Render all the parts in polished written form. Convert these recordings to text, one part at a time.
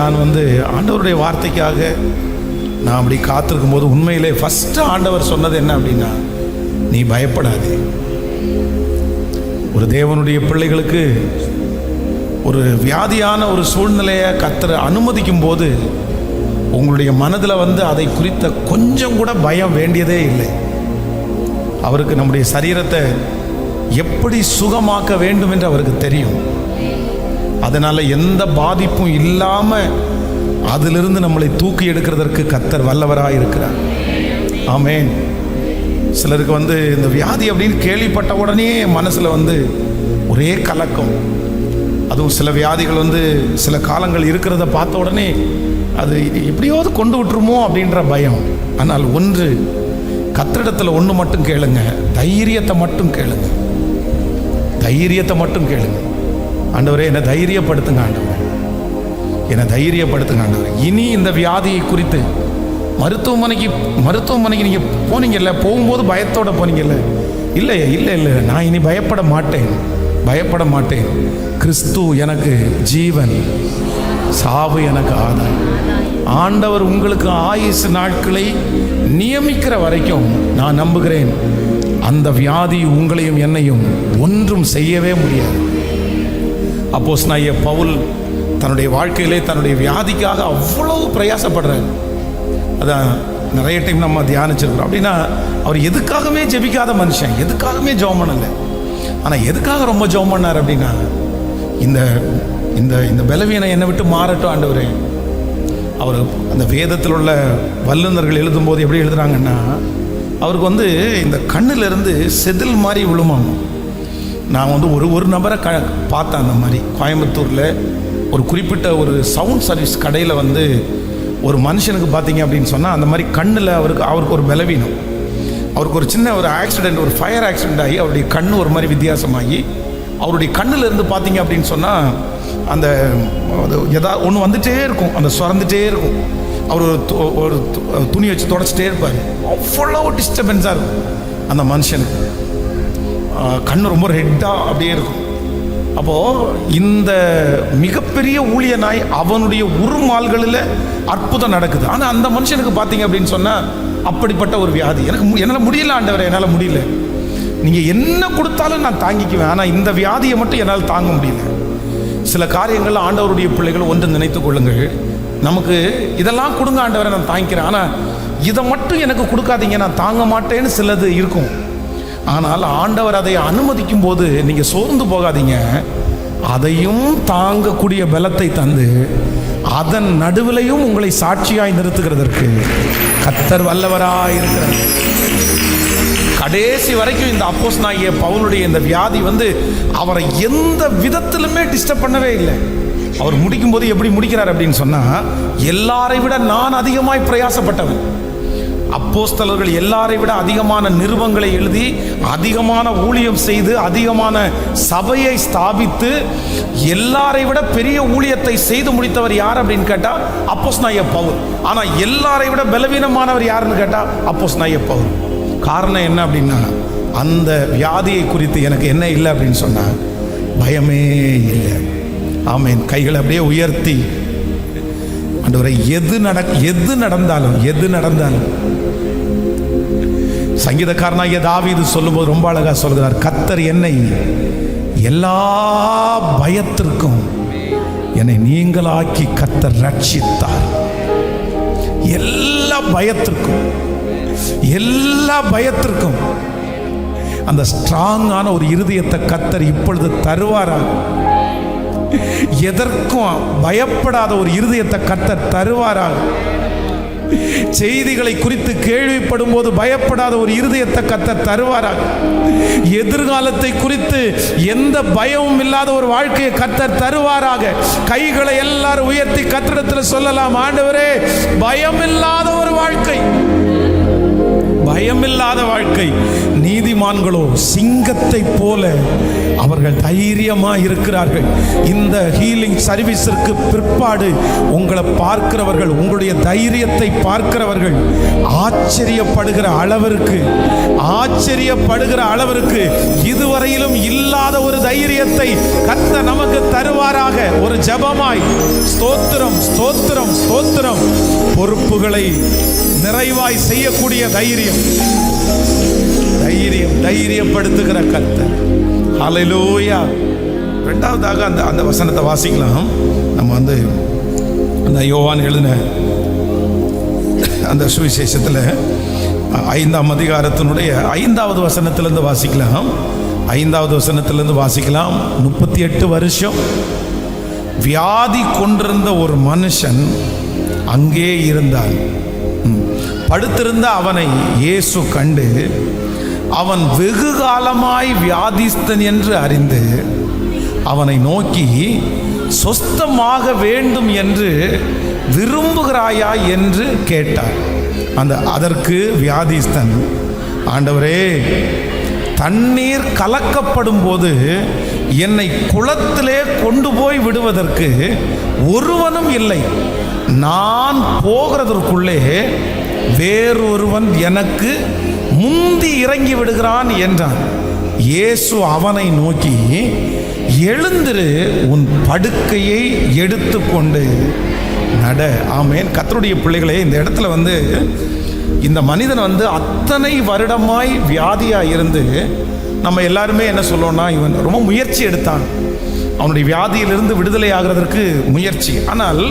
நான் ஆண்டவருடைய வார்த்தைக்காக நான் அப்படி காத்திருக்கும் போது உண்மையிலே ஃபஸ்ட்டு ஆண்டவர் சொன்னது என்ன அப்படின்னா, நீ பயப்படாதே. ஒரு தேவனுடைய பிள்ளைகளுக்கு ஒரு வியாதியான ஒரு சூழ்நிலையை கர்த்தர் அனுமதிக்கும் போது உங்களுடைய மனதில் அதை குறித்த கொஞ்சம் கூட பயம் வேண்டியதே இல்லை. அவருக்கு நம்முடைய சரீரத்தை எப்படி சுகமாக்க வேண்டும் என்று அவருக்கு தெரியும். அதனால் எந்த பாதிப்பும் இல்லாமல் அதிலிருந்து நம்மளை தூக்கி எடுக்கிறதற்கு கர்த்தர் வல்லவராக இருக்கிறார். ஆமென். சிலருக்கு இந்த வியாதி அப்படின்னு கேள்விப்பட்ட உடனே மனசில் ஒரே கலக்கம். அதுவும் சில வியாதிகள் சில காலங்கள் இருக்கிறத பார்த்த உடனே அது எப்படியாவது கொண்டு விட்டுருமோ அப்படின்ற பயம். ஆனால் ஒன்று, கர்த்தரிடத்தில் ஒன்று மட்டும் கேளுங்க, தைரியத்தை மட்டும் கேளுங்க. தைரியத்தை மட்டும் கேளுங்க. ஆண்டவரே என்னை தைரியப்படுத்துங்க, ஆண்டவரே என்னை தைரியப்படுத்துங்க ஆண்டவரே. இனி இந்த வியாதியை குறித்து மருத்துவமனைக்கு நீங்கள் போனீங்கல்ல, போகும்போது பயத்தோடு போனீங்கல்ல, இல்லை இல்லை இல்லை, நான் இனி பயப்பட மாட்டேன். கிறிஸ்து எனக்கு ஜீவன், சாவு எனக்கு ஆதாயம். ஆண்டவர் உங்களுக்கு ஆயுசு நாட்களை நியமிக்கிற வரைக்கும் நான் நம்புகிறேன், அந்த வியாதி உங்களையும் என்னையும் ஒன்றும் செய்யவே முடியாது. அப்போஸ்தலனாகிய பவுல் தன்னுடைய வாழ்க்கையிலே தன்னுடைய வியாதிக்காக அவ்வளவு பிரயாசப்படுறார். அதான் நிறைய டைம் நம்ம தியானிச்சிருக்கிறோம். அப்படின்னா அவர் எதுக்காகவே ஜெபிக்காத மனுஷன், எதுக்காகவே ஜெபம் பண்ணலை. ஆனால் எதுக்காக ரொம்ப ஜெபம் பண்ணார் அப்படின்னா, இந்த இந்த இந்த பலவீனம் என்னை விட்டு மாறட்டும் ஆண்டவரே. அவர் அந்த வேதத்தில் உள்ள வல்லுநர்கள் எழுதும்போது எப்படி எழுதுறாங்கன்னா, அவருக்கு இந்த கண்ணிலிருந்து செதில் மாதிரி விழுமாம். நான் ஒரு நபரை பார்த்தேன். அந்த மாதிரி கோயம்புத்தூரில் ஒரு குறிப்பிட்ட ஒரு சவுண்ட் சர்வீஸ் கடையில் ஒரு மனுஷனுக்கு பார்த்தீங்க அப்படின்னு சொன்னால், அந்த மாதிரி கண்ணில் அவருக்கு ஒரு பலவீனம். அவருக்கு ஒரு சின்ன ஒரு ஆக்சிடெண்ட், ஒரு ஃபயர் ஆக்சிடெண்ட் ஆகி அவருடைய கண் ஒரு மாதிரி வித்தியாசமாகி, அவருடைய கண்ணில் இருந்து பார்த்தீங்க அப்படின்னு சொன்னால் அந்த ஏதாவது ஒன்று வந்துகிட்டே இருக்கும், அந்த சுரந்துட்டே இருக்கும். அவர் ஒரு துணி வச்சு தொடச்சிட்டே இருப்பார். அவ்வளோ டிஸ்டர்பன்ஸாக இருக்கும் அந்த மனுஷனுக்கு. கண் ரொம்ப ரெட்டாக அப்படியே இருக்கும். அப்போது இந்த மிகப்பெரிய ஊழியனாய் அவனுடைய உருமால்களில் அற்புதம் நடக்குது. ஆனால் அந்த மனுஷனுக்கு பார்த்தீங்க அப்படின்னு சொன்னால் அப்படிப்பட்ட ஒரு வியாதி. என்னால் முடியல ஆண்டவரே, என்னால் முடியல. நீங்கள் என்ன கொடுத்தாலும் நான் தாங்கிக்குவேன், ஆனால் இந்த வியாதியை மட்டும் என்னால் தாங்க முடியல. சில காரியங்கள் ஆண்டவருடைய பிள்ளைகள் ஒன்று நினைத்து கொள்ளுங்கள், நமக்கு இதெல்லாம் கொடுங்க ஆண்டவரை, நான் தாங்கிக்கிறேன், ஆனால் இதை மட்டும் எனக்கு கொடுக்காதீங்க, நான் தாங்க மாட்டேன்னு சிலது இருக்கும். ஆனால் ஆண்டவர் அதை அனுமதிக்கும் போது நீங்கள் சோர்ந்து போகாதீங்க. அதையும் தாங்கக்கூடிய பலத்தை தந்து அதன் நடுவிலையும் உங்களை சாட்சியாய் நிறுத்துகிறதற்கு கர்த்தர் வல்லவராய் இருக்கிறார். கடைசி வரைக்கும் இந்த அப்போஸ்தலனாகிய பவுலுடைய இந்த வியாதி அவரை எந்த விதத்திலுமே டிஸ்டர்ப் பண்ணவே இல்லை. அவர் முடிக்கும் போது எப்படி முடிக்கிறார் அப்படின்னு சொன்னால், எல்லாரை விட நான் அதிகமாய் பிரயாசப்பட்டவன். அப்போஸ்தலர்கள் எல்லாரை விட அதிகமான நிருபங்களை எழுதி, அதிகமான ஊழியம் செய்து, அதிகமான சபையை ஸ்தாபித்து, எல்லாரை விட பெரிய ஊழியத்தை செய்து முடித்தவர் யார் அப்படின்னு கேட்டால் அப்போஸ்தலனாகிய பவுல். ஆனால் எல்லாரை விட பலவீனமானவர் யாருன்னு கேட்டால் அப்போஸ்தலனாகிய பவுல். காரணம் என்ன அப்படின்னா, அந்த வியாதியை குறித்து எனக்கு என்ன இல்லை அப்படின்னு சொன்னால் பயமே இல்லை. ஆமென். கைகளை அப்படியே உயர்த்தி, ஆண்டவரே எது நடந்தாலும் சங்கீதக்காரனாகிய தாவீது சொல்லும்போது ரொம்ப அழகா சொல்கிறார், கர்த்தர் என்னை எல்லா பயத்திற்கும் என்னை நீங்களாக்கி கர்த்தர் ரட்சித்தார். எல்லா பயத்திற்கும் அந்த ஸ்ட்ராங்கான ஒரு இருதயத்தை கர்த்தர் இப்பொழுது தருவாராக. எதற்கும் பயப்படாத ஒரு இருதயத்தை கர்த்தர் தருவாராக. செய்திகளை குறித்து கேள்விப்படும் போது பயப்படாத ஒரு இருதயத்தை கர்த்தர் தருவாராக. எதிர்காலத்தை குறித்து எந்த பயமும் இல்லாத ஒரு வாழ்க்கையை கர்த்தர் தருவாராக. கைகளை எல்லாரும் உயர்த்தி கர்த்தரிடத்தில் சொல்லலாம், ஆண்டவரே பயம் இல்லாத ஒரு வாழ்க்கை, பயமில்லாத வாழ்க்கை. நீதிமான்களோ சிங்கத்தை போல அவர்கள் தைரியமாக இருக்கிறார்கள். இந்த ஹீலிங் சர்வீஸிற்கு பிற்பாடு உங்களை பார்க்கிறவர்கள், உங்களுடைய தைரியத்தை பார்க்கிறவர்கள் ஆச்சரியப்படுகிற அளவிற்கு இதுவரையிலும் இல்லாத ஒரு தைரியத்தை கர்த்தர் நமக்கு தருவாராக. ஒரு ஜெபமாய் ஸ்தோத்திரம் ஸ்தோத்திரம் ஸ்தோத்திரம். பொறுப்புகளை நிறைவாய் செய்யக்கூடிய தைரியப்படுத்துகிற கர்த்தர். ஹல்லேலூயா. இரண்டாவதாக அந்த வசனத்தை வாசிக்கலாம். நம்ம அந்த யோவான் எழுதின அந்த சுவிசேஷத்தில் 5ஆம் அதிகாரத்தினுடைய 5வது வசனத்திலிருந்து வாசிக்கலாம். 5வது வசனத்திலிருந்து வாசிக்கலாம். 38 வருஷம் வியாதி கொண்டிருந்த ஒரு மனுஷன் அங்கே இருந்தான். படுத்திருந்த அவனை இயேசு கண்டு, அவன் வெகு காலமாய் வியாதிஸ்தன் என்று அறிந்து அவனை நோக்கி, சொஸ்தமாக வேண்டும் என்று விரும்புகிறாயா என்று கேட்டார். அதற்கு வியாதிஸ்தன், ஆண்டவரே, தண்ணீர் கலக்கப்படும் போது என்னை குளத்திலே கொண்டு போய் விடுவதற்கு ஒருவனும் இல்லை. நான் போகிறதற்குள்ளே வேறொருவன் எனக்கு முந்தி இறங்கி விடுகிறான் என்றான். இயேசு அவனை நோக்கி, எழுந்திரு, உன் படுக்கையை எடுத்துக்கொண்டு நட. ஆமேன். கர்த்தருடைய பிள்ளைகளே, இந்த இடத்துல இந்த மனிதன் அத்தனை வருடமாய் வியாதியாக இருந்து நம்ம எல்லாருமே என்ன சொல்லுவோம்னா, இவன் ரொம்ப முயற்சி எடுத்தான் அவனுடைய வியாதியிலிருந்து விடுதலை ஆகிறதற்கு முயற்சி. ஆனால்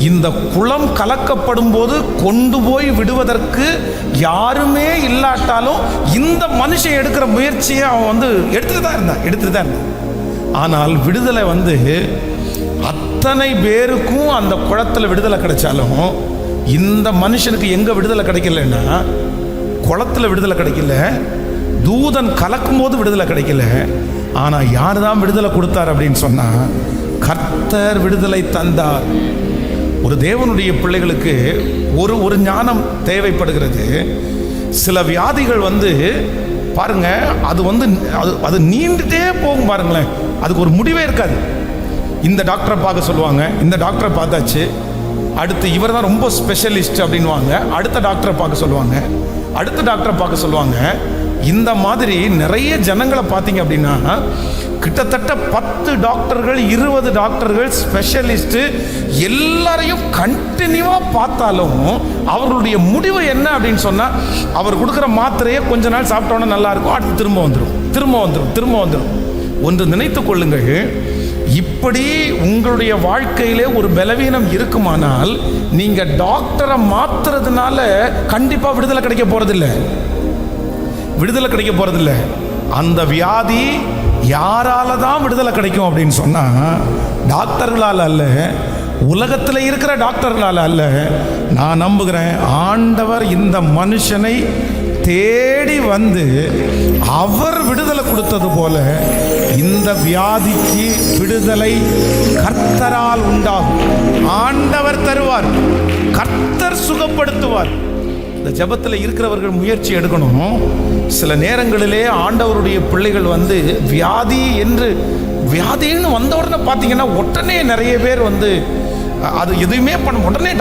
இந்த குளம் கலக்கப்படும் போது கொண்டு போய் விடுவதற்கு யாருமே இல்லாட்டாலும் இந்த மனுஷன் எடுக்கிற முயற்சியை அவன் எடுத்துட்டு தான் இருந்தான். ஆனால் விடுதலை அத்தனை பேருக்கும் அந்த குளத்தில் விடுதலை கிடைச்சாலும் இந்த மனுஷனுக்கு எங்க விடுதலை கிடைக்கலன்னா, குளத்தில் விடுதலை கிடைக்கல, தூதன் கலக்கும் போது விடுதலை கிடைக்கல. ஆனால் யார் தான் விடுதலை கொடுத்தார் அப்படின்னு சொன்னா, கர்த்தர் விடுதலை தந்தார். ஒரு தேவனுடைய பிள்ளைகளுக்கு ஒரு ஞானம் தேவைப்படுகிறது. சில வியாதிகள் பாருங்க, அது நீண்டுட்டே போகும். பாருங்களேன், அதுக்கு ஒரு முடிவே இருக்காது. இந்த டாக்டரை பார்க்க சொல்லுவாங்க, இந்த டாக்டரை பார்த்தாச்சு, அடுத்து இவர் தான் ரொம்ப ஸ்பெஷலிஸ்ட் அப்படின்வாங்க, அடுத்த டாக்டரை பார்க்க சொல்லுவாங்க. இந்த மாதிரி நிறைய ஜனங்களை பார்த்தீங்க அப்படின்னா, கிட்டத்தட்ட 10 டாக்டர்கள் 20 டாக்டர்கள் ஸ்பெஷலிஸ்ட் எல்லாரையும் கண்டினியூவாக பார்த்தாலும் அவர்களுடைய முடிவு என்ன அப்படின்னு சொன்னால், அவர் கொடுக்குற மாத்திரையை கொஞ்ச நாள் சாப்பிட்டோன்னா நல்லா இருக்கும், அடுத்து திரும்ப வந்துடும். ஒன்று நினைத்து கொள்ளுங்கள், இப்படி உங்களுடைய வாழ்க்கையிலே ஒரு பலவீனம் இருக்குமானால் நீங்கள் டாக்டரை மாத்துறதுனால கண்டிப்பாக விடுதலை கிடைக்க போகிறதில்லை. அந்த வியாதி யாரால தான் விடுதலை கிடைக்கும் அப்படின்னு சொன்னால், டாக்டர்களால் அல்ல, உலகத்தில் இருக்கிற டாக்டர்களால் அல்ல. நான் நம்புகிறேன், ஆண்டவர் இந்த மனுஷனை தேடி அவர் விடுதலை கொடுத்தது போல இந்த வியாதிக்கு விடுதலை கர்த்தரால் உண்டாகும். ஆண்டவர் தருவார், கர்த்தர் சுகப்படுத்துவார். இந்த ஜெபத்தில் இருக்கிறவர்கள் முயற்சி எடுக்கணும். சில நேரங்களிலே ஆண்டவருடைய பிள்ளைகள் வியாதின்னு வந்த உடனே பார்த்தீங்கன்னா உடனே நிறைய பேர் அது எதுவுமே உடனே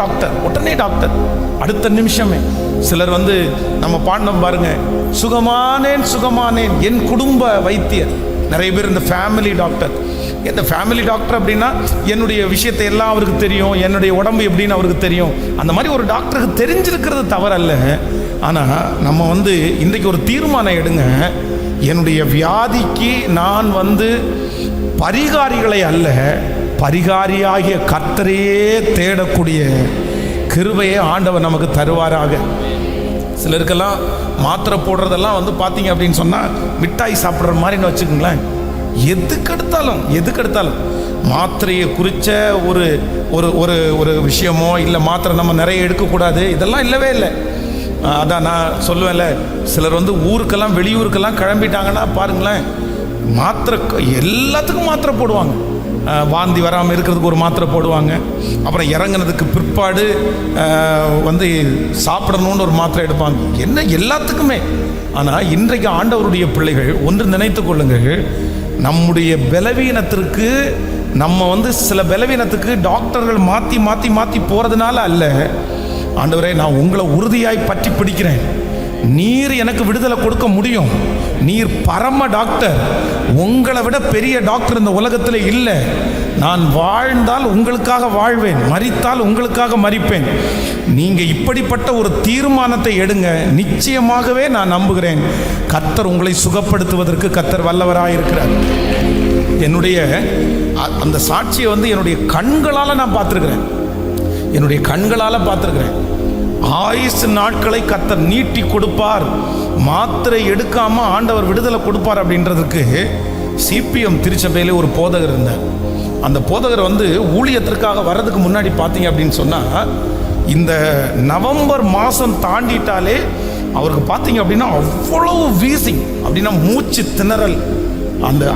டாக்டர் அடுத்த நிமிஷமே. சிலர் நம்ம பாடினோம் பாருங்க, சுகமானேன் என் குடும்ப வைத்தியர். நிறைய பேர் இந்த ஃபேமிலி டாக்டர். இந்த ஃபேமிலி டாக்டர் அப்படின்னா என்னுடைய விஷயத்தை எல்லாம் அவருக்கு தெரியும், என்னுடைய உடம்பு எப்படின்னு அவருக்கு தெரியும். அந்த மாதிரி ஒரு டாக்டருக்கு தெரிஞ்சிருக்கிறது தவறல்ல. ஆனால் நம்ம இன்றைக்கு ஒரு தீர்மானம் எடுங்க, என்னுடைய வியாதிக்கு நான் பரிகாரிகளை அல்ல, பரிகாரியாகிய கர்த்தரையே தேடக்கூடிய கிருபையை ஆண்டவர் நமக்கு தருவாராக. சிலருக்கெல்லாம் மாத்திரை போடுறதெல்லாம் பார்த்தீங்க அப்படின்னு சொன்னால் மிட்டாய் சாப்பிட்ற மாதிரின்னு வச்சுக்கோங்களேன். எதுக்கெடுத்தாலும் மாத்திரையை குறித்த ஒரு ஒரு ஒரு விஷயமோ இல்லை மாத்திரை நம்ம நிறைய எடுக்கக்கூடாது, இதெல்லாம் இல்லவே இல்லை. அதான் நான் சொல்லுவேன்ல, சிலர் ஊருக்கெல்லாம் வெளியூருக்கெல்லாம் கிளம்பிட்டாங்கன்னா பாருங்களேன், மாத்திரை எல்லாத்துக்கும் மாத்திரை போடுவாங்க. வாந்தி வராமல் இருக்கிறதுக்கு ஒரு மாத்திரை போடுவாங்க. அப்புறம் இறங்கினதுக்கு பிற்பாடு வந்து சாப்பிடணும்னு ஒரு மாத்திரை எடுப்பாங்க. என்ன எல்லாத்துக்குமே. ஆனால் இன்றைக்கு ஆண்டவருடைய பிள்ளைகள் ஒன்று நினைத்து கொள்ளுங்கள், நம்முடைய பலவீனத்திற்கு நம்ம வந்து சில பலவீனத்துக்கு டாக்டர்கள் மாற்றி மாற்றி மாற்றி போகிறதுனால அல்ல. ஆண்டவரே, நான் உங்களை உறுதியாய் பற்றி பிடிக்கிறேன். நீர் எனக்கு விடுதலை கொடுக்க முடியும். நீர் பரம டாக்டர். உங்களை விட பெரிய டாக்டர் இந்த உலகத்தில் இல்லை. நான் வாழ்ந்தால் உங்களுக்காக வாழ்வேன், மரித்தால் உங்களுக்காக மரிப்பேன். நீங்கள் இப்படிப்பட்ட ஒரு தீர்மானத்தை எடுங்க. நிச்சயமாகவே நான் நம்புகிறேன், கர்த்தர் உங்களை சுகப்படுத்துவதற்கு கர்த்தர் வல்லவராயிருக்கிறார். என்னுடைய அந்த சாட்சியை வந்து என்னுடைய கண்களால் நான் பார்த்துருக்கிறேன். என்னுடைய கண்களால் பார்த்துருக்கிறேன். ஆயுசு நாட்களை கர்த்தர் நீட்டி கொடுப்பார், மாத்திரை எடுக்காமல் ஆண்டவர் விடுதலை கொடுப்பார் அப்படின்றதுக்கு சிபிஎம் திருச்சபையிலே ஒரு போதகர் இருந்தார். அந்த போதகர் வந்து ஊழியத்திற்காக வர்றதுக்கு முன்னாடி பார்த்தீங்க அப்படின்னு சொன்னால், இந்த நவம்பர் மாதம் தாண்டிட்டாலே அவருக்கு பார்த்தீங்க அப்படின்னா அவ்வளோ வீசிங், அப்படின்னா மூச்சு திணறல்.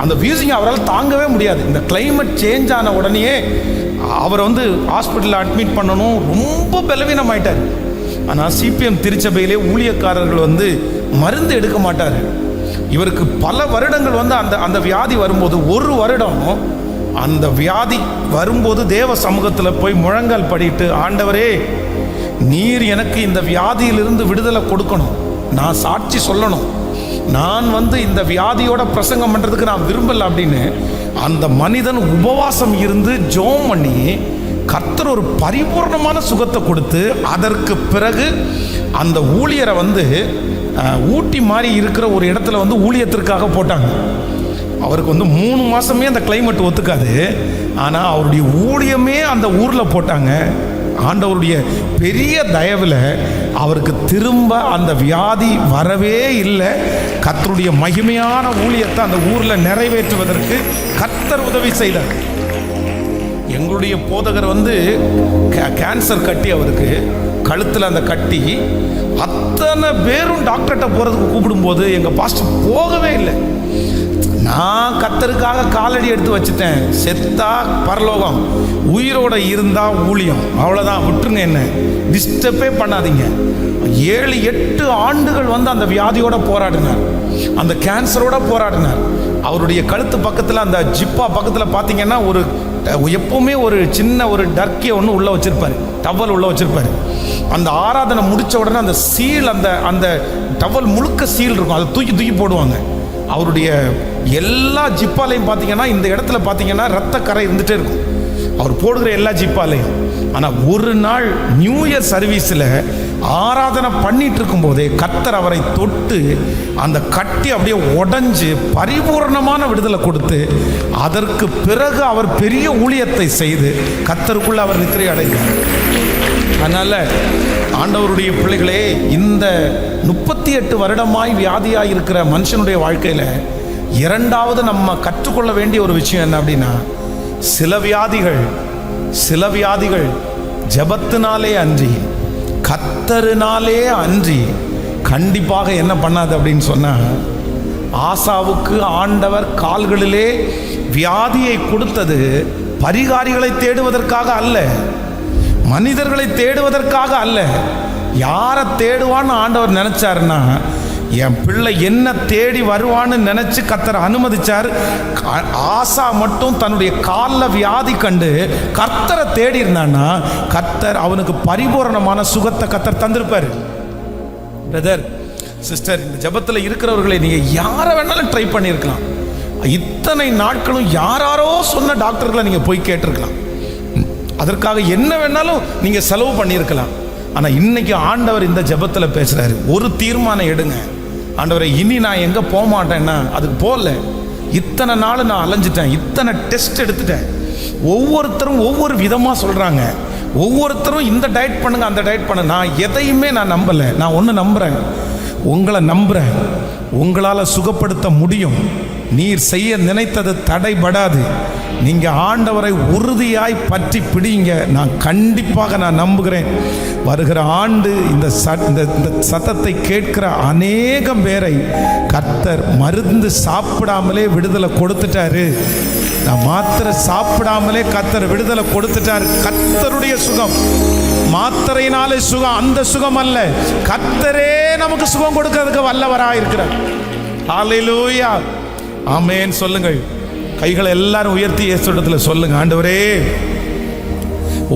அந்த வீசிங் அவரால் தாங்கவே முடியாது. இந்த கிளைமேட் சேஞ்ச் ஆன உடனே அவரை வந்து ஹாஸ்பிட்டலில் அட்மிட் பண்ணணும், ரொம்ப பலவீனமாயிட்டார். ஆனால் சிபிஎம் திருச்சபையிலே ஊழியக்காரர்கள் வந்து மருந்து எடுக்க மாட்டார். இவருக்கு பல வருடங்கள் வந்து அந்த வியாதி வரும்போது, ஒரு வருடம் அந்த வியாதி வரும்போது தேவ சமூகத்தில் போய் முழங்கால் படிட்டு, ஆண்டவரே, நீர் எனக்கு இந்த வியாதியிலிருந்து விடுதலை கொடுக்கணும், நான் சாட்சி சொல்லணும், நான் வந்து இந்த வியாதியோட பிரசங்கம் பண்ணுறதுக்கு நான் விரும்பலை அப்படின்னு அந்த மனிதன் உபவாசம் இருந்து ஜெபம் பண்ணி கர்த்தர் ஒரு பரிபூர்ணமான சுகத்தை கொடுத்து, அதற்கு பிறகு அந்த ஊழியரை வந்து ஊட்டி மாதிரி இருக்கிற ஒரு இடத்துல வந்து ஊழியத்திற்காக போட்டாங்க. அவருக்கு வந்து 3 மாதமே அந்த கிளைமேட் ஒத்துக்காது. ஆனால் அவருடைய ஊழியமே அந்த ஊரில் போட்டாங்க. ஆண்டவருடைய பெரிய தயவில் அவருக்கு திரும்ப அந்த வியாதி வரவே இல்லை. கர்த்தருடைய மகிமையான ஊழியத்தை அந்த ஊரில் நிறைவேற்றுவதற்கு கர்த்தர் உதவி செய்தார். எங்களுடைய போதகர் வந்து கேன்சர் கட்டி, அவருக்கு கழுத்தில் அந்த கட்டி, அத்தனை பேரும் டாக்டர்கிட்ட போகிறதுக்கு கூப்பிடும்போது எங்கள் பாஸ்டர் போகவே இல்லை. நான் கர்த்தருக்காக காலடி எடுத்து வச்சுட்டேன். செத்தா பரலோகம், உயிரோட இருந்தா ஊழியம், அவ்வளோதான், விட்டுருங்க, என்ன டிஸ்டர்பே பண்ணாதீங்க. 7-8 ஆண்டுகள் வந்து அந்த வியாதியோட போராடினார், அந்த கேன்சரோட போராடினார். அவருடைய கழுத்து பக்கத்தில், அந்த ஜிப்பா பக்கத்தில் பார்த்தீங்கன்னா ஒரு எப்பவுமே ஒரு சின்ன ஒரு டர்க்கியை ஒன்று உள்ளே வச்சுருப்பார், டவல் உள்ளே வச்சுருப்பார். அந்த ஆராதனை முடித்த உடனே அந்த சீல், அந்த டவல் முழுக்க சீல் இருக்கும், அதை தூக்கி போடுவாங்க. அவருடைய எல்லா ஜிப்பாலையும் பார்த்தீங்கன்னா, இந்த இடத்துல பார்த்தீங்கன்னா ரத்த கரை இருந்துகிட்டே இருக்கும் அவர் போடுகிற எல்லா ஜிப்பாலையும். ஆனால் ஒரு நாள் நியூ இயர் சர்வீஸில் ஆராதனை பண்ணிட்டு இருக்கும் போதே கர்த்தர் அவரை தொட்டு அந்த கட்டி அப்படியே உடைஞ்சு பரிபூர்ணமான விடுதலை கொடுத்து, அதற்கு பிறகு அவர் பெரிய ஊழியத்தை செய்து கர்த்தருக்குள்ள அவர் நித்திரை அடைந்தார். அதனால் ஆண்டவருடைய பிள்ளைகளே, இந்த 38 வருடமாய் வியாதியாக இருக்கிற மனுஷனுடைய வாழ்க்கையில் இரண்டாவது நம்ம கற்றுக்கொள்ள வேண்டிய ஒரு விஷயம் என்ன அப்படின்னா, சில வியாதிகள் ஜெபத்தினாலே அன்றி, கர்த்தரினாலே அன்றி கண்டிப்பாக என்ன பண்ணாது அப்படின்னு சொன்னால், ஆசாவுக்கு ஆண்டவர் கால்களிலே வியாதியை கொடுத்தது பரிகாரிகளை தேடுவதற்காக அல்ல, மனிதர்களை தேடுவதற்காக அல்ல. யாரை தேடுவான்னு ஆண்டவர் நினைச்சாருன்னா, என் பிள்ளை என்ன தேடி வருவான்னு நினைச்சு கர்த்தர் அனுமதிச்சார். ஆசா மட்டும் தன்னுடைய காலில் வியாதி கண்டு கர்த்தரை தேடி இருந்தான்னா, கர்த்தர் அவனுக்கு பரிபூரணமான சுகத்தை கர்த்தர் தந்திருப்பார். பிரதர், சிஸ்டர், இந்த ஜெபத்தில் இருக்கிறவர்களை நீங்கள் யாரை வேணாலும் ட்ரை பண்ணியிருக்கலாம். இத்தனை நாட்களும் யாராரோ சொன்ன டாக்டர்களை நீங்கள் போய் கேட்டிருக்கலாம். அதற்காக என்ன வேணாலும் நீங்கள் செலவு பண்ணியிருக்கலாம். ஆனால் இன்னைக்கு ஆண்டவர் இந்த ஜெபத்தில் பேசுகிறாரு. ஒரு தீர்மானம் எடுங்க. ஆண்டவரை, இனி நான் எங்கே போக மாட்டேன்னா அதுக்கு போகல. இத்தனை நாள் நான் அலைஞ்சிட்டேன், இத்தனை டெஸ்ட் எடுத்துட்டேன். ஒவ்வொருத்தரும் ஒவ்வொரு விதமாக சொல்கிறாங்க. ஒவ்வொருத்தரும் இந்த டயட் பண்ணுங்க, அந்த டயட் பண்ணு. நான் எதையுமே நான் நம்பலை. நான் ஒன்று நம்புகிறேன், உங்களை நம்புகிறேன். உங்களால் சுகப்படுத்த முடியும். நீர் செய்ய நினைத்தது தடைபடாது. நீங்கள் ஆண்டவரை உறுதியாய் பற்றி பிடிங்க. நான் கண்டிப்பாக நான் நம்புகிறேன், வருகிற ஆண்டு இந்த சத்தத்தை கேட்கிற அநேகம் பேரை கர்த்தர் மருந்து சாப்பிடாமலே விடுதலை கொடுத்துட்டாரு. நான் மாத்திரை சாப்பிடாமலே கர்த்தர் விடுதலை கொடுத்துட்டார். கர்த்தருடைய சுகம், மாத்திரையினாலே சுகம், அந்த சுகம் அல்ல, கர்த்தரே நமக்கு சுகம் கொடுக்கிறதுக்கு வல்லவராக இருக்கிறார். ஹல்லேலூயா, ஆமென். சொல்லுங்கள், கைகளை எல்லாரும் உயர்த்தி இயேசுவிடத்தில் சொல்லுங்க, ஆண்டவரே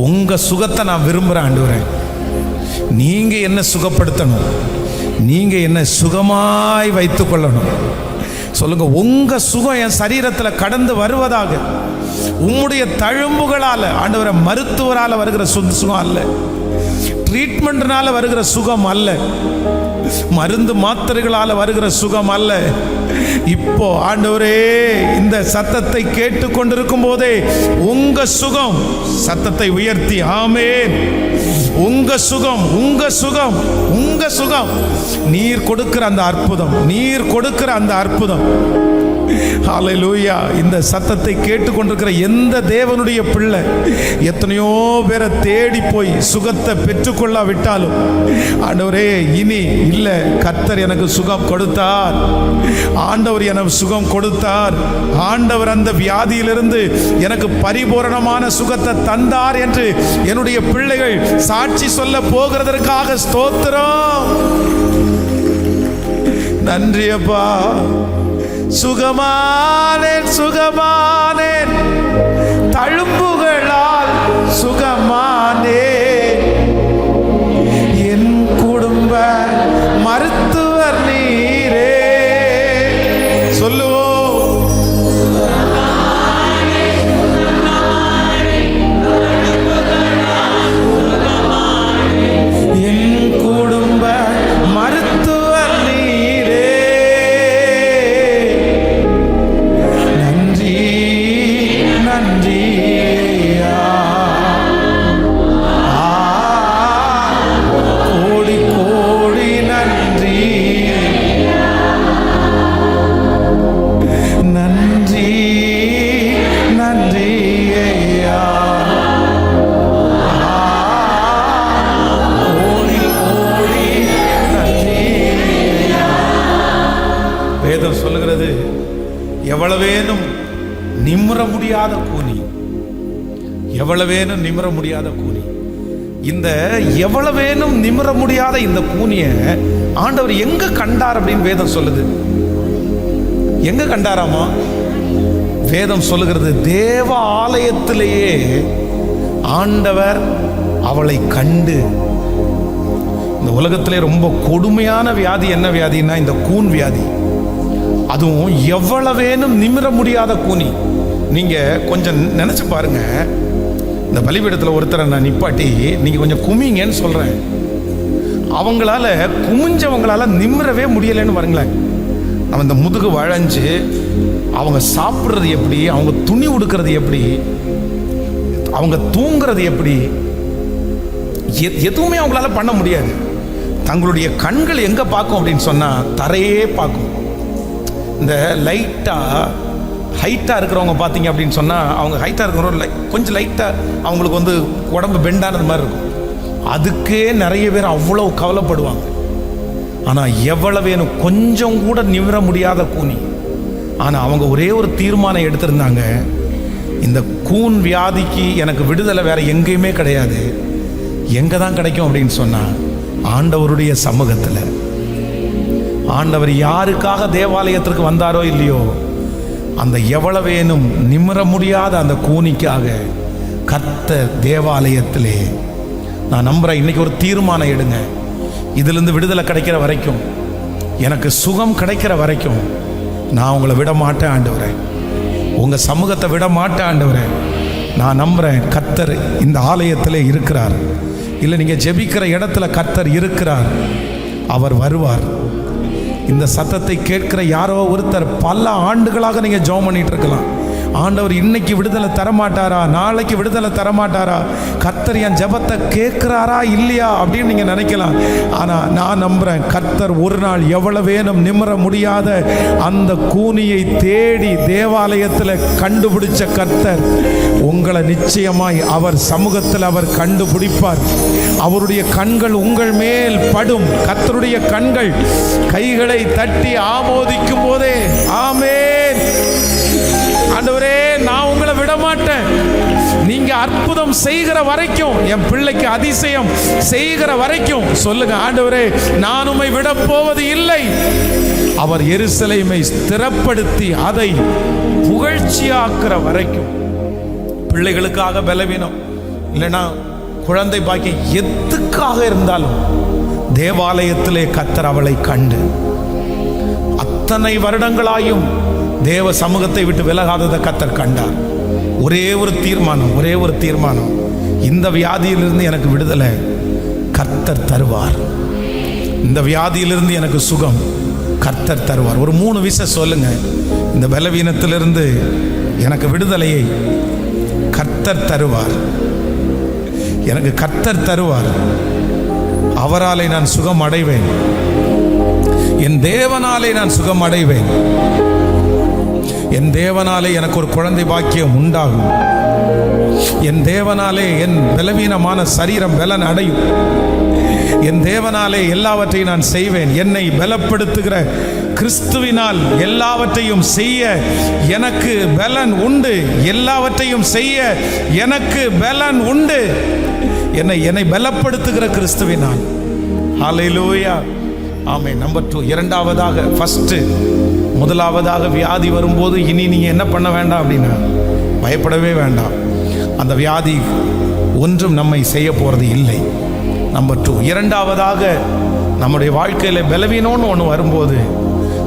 உங்க சுகத்தை நான் விரும்புகிறேன். ஆண்டவரே நீங்க என்ன சுகப்படுத்தணும், நீங்க என்ன சுகமாய் வைத்துக் கொள்ளணும். சொல்லுங்க, உங்க சுகம் என் சரீரத்தில் கடந்து வருவதாக. உம்முடைய தழும்புகளால் ஆண்டவரை, மருத்துவரால் வருகிற சுகம் அல்ல, ட்ரீட்மெண்ட்னால வருகிற சுகம் அல்ல, மருந்து மாத்திரைகளால் வருகிற சுகம் அல்ல. இப்போ ஆண்டவரே இந்த சத்தத்தை கேட்டுக்கொண்டிருக்கும் போதே உங்க சுகம், சத்தத்தை உயர்த்தி ஆமென், உங்க சுகம், உங்க சுகம், உங்க சுகம், நீர் கொடுக்கிற அந்த அற்புதம், நீர் கொடுக்கிற அந்த அற்புதம். ஹல்லேலூயா. இந்த சத்தத்தை கேட்டுக்கொண்டிருக்கிற எந்த தேவனுடைய பிள்ளை எத்தனையோ பேரை தேடி போய் சுகத்தை பெற்றுக்கொள்ளாவிட்டாலும் ஆண்டவரே இனி இல்லை, கர்த்தர் எனக்கு சுகம் கொடுத்தார், ஆண்டவர் எனக்கு சுகம் கொடுத்தார், ஆண்டவர் அந்த வியாதியிலிருந்து எனக்கு பரிபூரணமான சுகத்தை தந்தார் என்று என்னுடைய பிள்ளைகள் சாட்சி சொல்ல போகிறதற்காக ஸ்தோத்திரம். நன்றி அப்பா. சுகமானேன், சுகமானேன், தழும்புகளால் சுகமானேன், என் குடும்ப மருத்துவர் நீரே. சொல்லுவோம், என் குடும்ப மருத்துவர் நீரே. நன்றி நன்றி கோடி கோடி நன்றி, நன்றி நன்றி ஐயா, கோடி கோடி நன்றி. வேதம் சொல்லுகிறது, எவ்வளவேனும் நிமிர முடியாத கூனி, எவ்வளவேனும் நிமிர முடியாத கூனி. இந்த எவ்வளவேனும் நிமிர முடியாத இந்த கூனிய ஆண்டவர் எங்க கண்டார் அப்படின்னு வேதம் சொல்லுது. எங்க கண்டாராமா? வேதம் சொல்லுகிறது, தேவ ஆலயத்திலேயே ஆண்டவர் அவளை கண்டு. இந்த உலகத்திலே ரொம்ப கொடுமையான வியாதி என்ன வியாதின்னா இந்த கூன் வியாதி. அதுவும் எவ்வளவேனும் நிமிர முடியாத கூனி. நீங்க கொஞ்சம் நினைச்சு பாருங்க, இந்த பலிபீடத்தில் ஒருத்தரை நான் நிப்பாட்டி நீங்க கொஞ்சம் குமிங்கன்னு சொல்றேன், அவங்களால குமிஞ்சவங்களால நிமிரவே முடியலைன்னு பாருங்களேன். அவன் இந்த முதுகு வளைஞ்சு அவங்க சாப்பிட்றது எப்படி, அவங்க துணி உடுக்கிறது எப்படி, அவங்க தூங்குறது எப்படி, எதுவுமே அவங்களால பண்ண முடியாது. தங்களுடைய கண்கள் எங்க பார்க்கும் அப்படின்னு சொன்னா தரையே பார்க்கும். இந்த ஹைட்டாக இருக்கிறவங்க பார்த்தீங்க அப்படின்னு சொன்னால், அவங்க ஹைட்டாக இருக்கிறவங்க கொஞ்சம் லைட்டாக அவங்களுக்கு வந்து உடம்பு பெண்டானது மாதிரி இருக்கும். அதுக்கே நிறைய பேர் அவ்வளோ கவலைப்படுவாங்க. ஆனால் எவ்வளவேனும் கொஞ்சம் கூட நிமிர முடியாத கூனி. ஆனால் அவங்க ஒரே ஒரு தீர்மானம் எடுத்திருந்தாங்க, இந்த கூன் வியாதிக்கு எனக்கு விடுதலை வேற எங்கேயுமே கிடையாது, எங்கே தான் கிடைக்கும் அப்படின்னு சொன்னால் ஆண்டவருடைய சமூகத்தில். ஆண்டவர் யாருக்காக தேவாலயத்திற்கு வந்தாரோ இல்லையோ, அந்த எவ்வளவேனும் நிமிர முடியாத அந்த கூனிக்காக கர்த்தர் தேவாலயத்திலே. நான் நம்புறேன், இன்னைக்கு ஒரு தீர்மானம் எடுங்க. இதிலிருந்து விடுதலை கிடைக்கிற வரைக்கும், எனக்கு சுகம் கிடைக்கிற வரைக்கும் நான் உங்களை விட மாட்டேன் ஆண்டவரே, உங்க சமூகத்தை விட மாட்டேன் ஆண்டவரே. நான் நம்புறேன் கர்த்தர் இந்த ஆலயத்திலே இருக்கிறார். இல்லை, நீங்க ஜெபிக்கிற இடத்துல கர்த்தர் இருக்கிறார், அவர் வருவார். இந்த சத்தத்தை கேட்கிற யாரோ ஒருத்தர் பல ஆண்டுகளாக நீங்க ஜெபம் பண்ணிட்டு இருக்கலாம். ஆண்டவர் இன்னைக்கு விடுதலை தரமாட்டாரா, நாளைக்கு விடுதலை தரமாட்டாரா, கர்த்தர் என் ஜெபத்தை கேட்கிறாரா இல்லையா அப்படின்னு நீங்க நினைக்கலாம். ஆனா நான் நம்புறேன், கர்த்தர் ஒரு நாள் எவ்வளவேனும் நிமிர முடியாத அந்த கூனியை தேடி தேவாலயத்தில் கண்டுபிடிச்ச கர்த்தர் உங்களை நிச்சயமாய் அவர் சமூகத்தில் அவர் கண்டுபிடிப்பார். அவருடைய கண்கள் உங்கள் மேல் படும். கர்த்தருடைய கண்கள் கைகளை தட்டி ஆமோதிக்கும் போதே ஆமென் ஆண்டவரே, நான் உங்களை விட மாட்டேன். நீங்க அற்புதம் செய்கிற வரைக்கும், என் பிள்ளைக்கு அதிசயம் செய்கிற வரைக்கும் சொல்லுங்க, ஆண்டவரே நான் உம்மை விட போவது இல்லை. அவர் எருசலேமை ஸ்திரப்படுத்தி அதை புகழ்ச்சியாக்குற வரைக்கும். பிள்ளைகளுக்காக பலவீனம் இல்லைன்னா குழந்தை பாக்கியம் எதுக்காக இருந்தாலும் தேவாலயத்திலே கர்த்தர் அவளை கண்டு, அத்தனை வருடங்களாயும் தேவ சமூகத்தை விட்டு விலகாததை கர்த்தர் கண்டார். ஒரே ஒரு தீர்மானம், இந்த வியாதியிலிருந்து எனக்கு விடுதலை கர்த்தர் தருவார், இந்த வியாதியிலிருந்து எனக்கு சுகம் கர்த்தர் தருவார். ஒரு 3 விஷயம் சொல்லுங்க. இந்த பலவீனத்திலிருந்து எனக்கு விடுதலையை கர்த்தர் தருவார், எனக்கு கர்த்தர் தருவார், அவராலே நான் சுகம் அடைவேன், என் தேவனாலே நான் சுகம் அடைவேன், என் தேவனாலே எனக்கு ஒரு குழந்தை பாக்கியம் உண்டாகும், என் தேவனாலே என் பலவீனமான சரீரம் பலன் அடையும், என் தேவனாலே எல்லாவற்றையும் நான் செய்வேன், என்னை பலப்படுத்துகிற கிறிஸ்துவினால் எல்லாவற்றையும் செய்ய எனக்கு பலன் உண்டு, எல்லாவற்றையும் செய்ய எனக்கு பலன் உண்டு, என்னை பலப்படுத்துகிற கிறிஸ்துவினால். ஹல்லேலூயா, ஆமென். நம்பர் 2, இரண்டாவதாக, முதலாவதாக வியாதி வரும்போது இனி நீங்க என்ன பண்ண வேண்டாம் அப்படின்னா பயப்படவே வேண்டாம். அந்த வியாதி ஒன்றும் நம்மை செய்ய போறது இல்லை. நம்பர் 2, இரண்டாவதாக நம்முடைய வாழ்க்கையில் பலவீனம்னு ஒன்று வரும்போது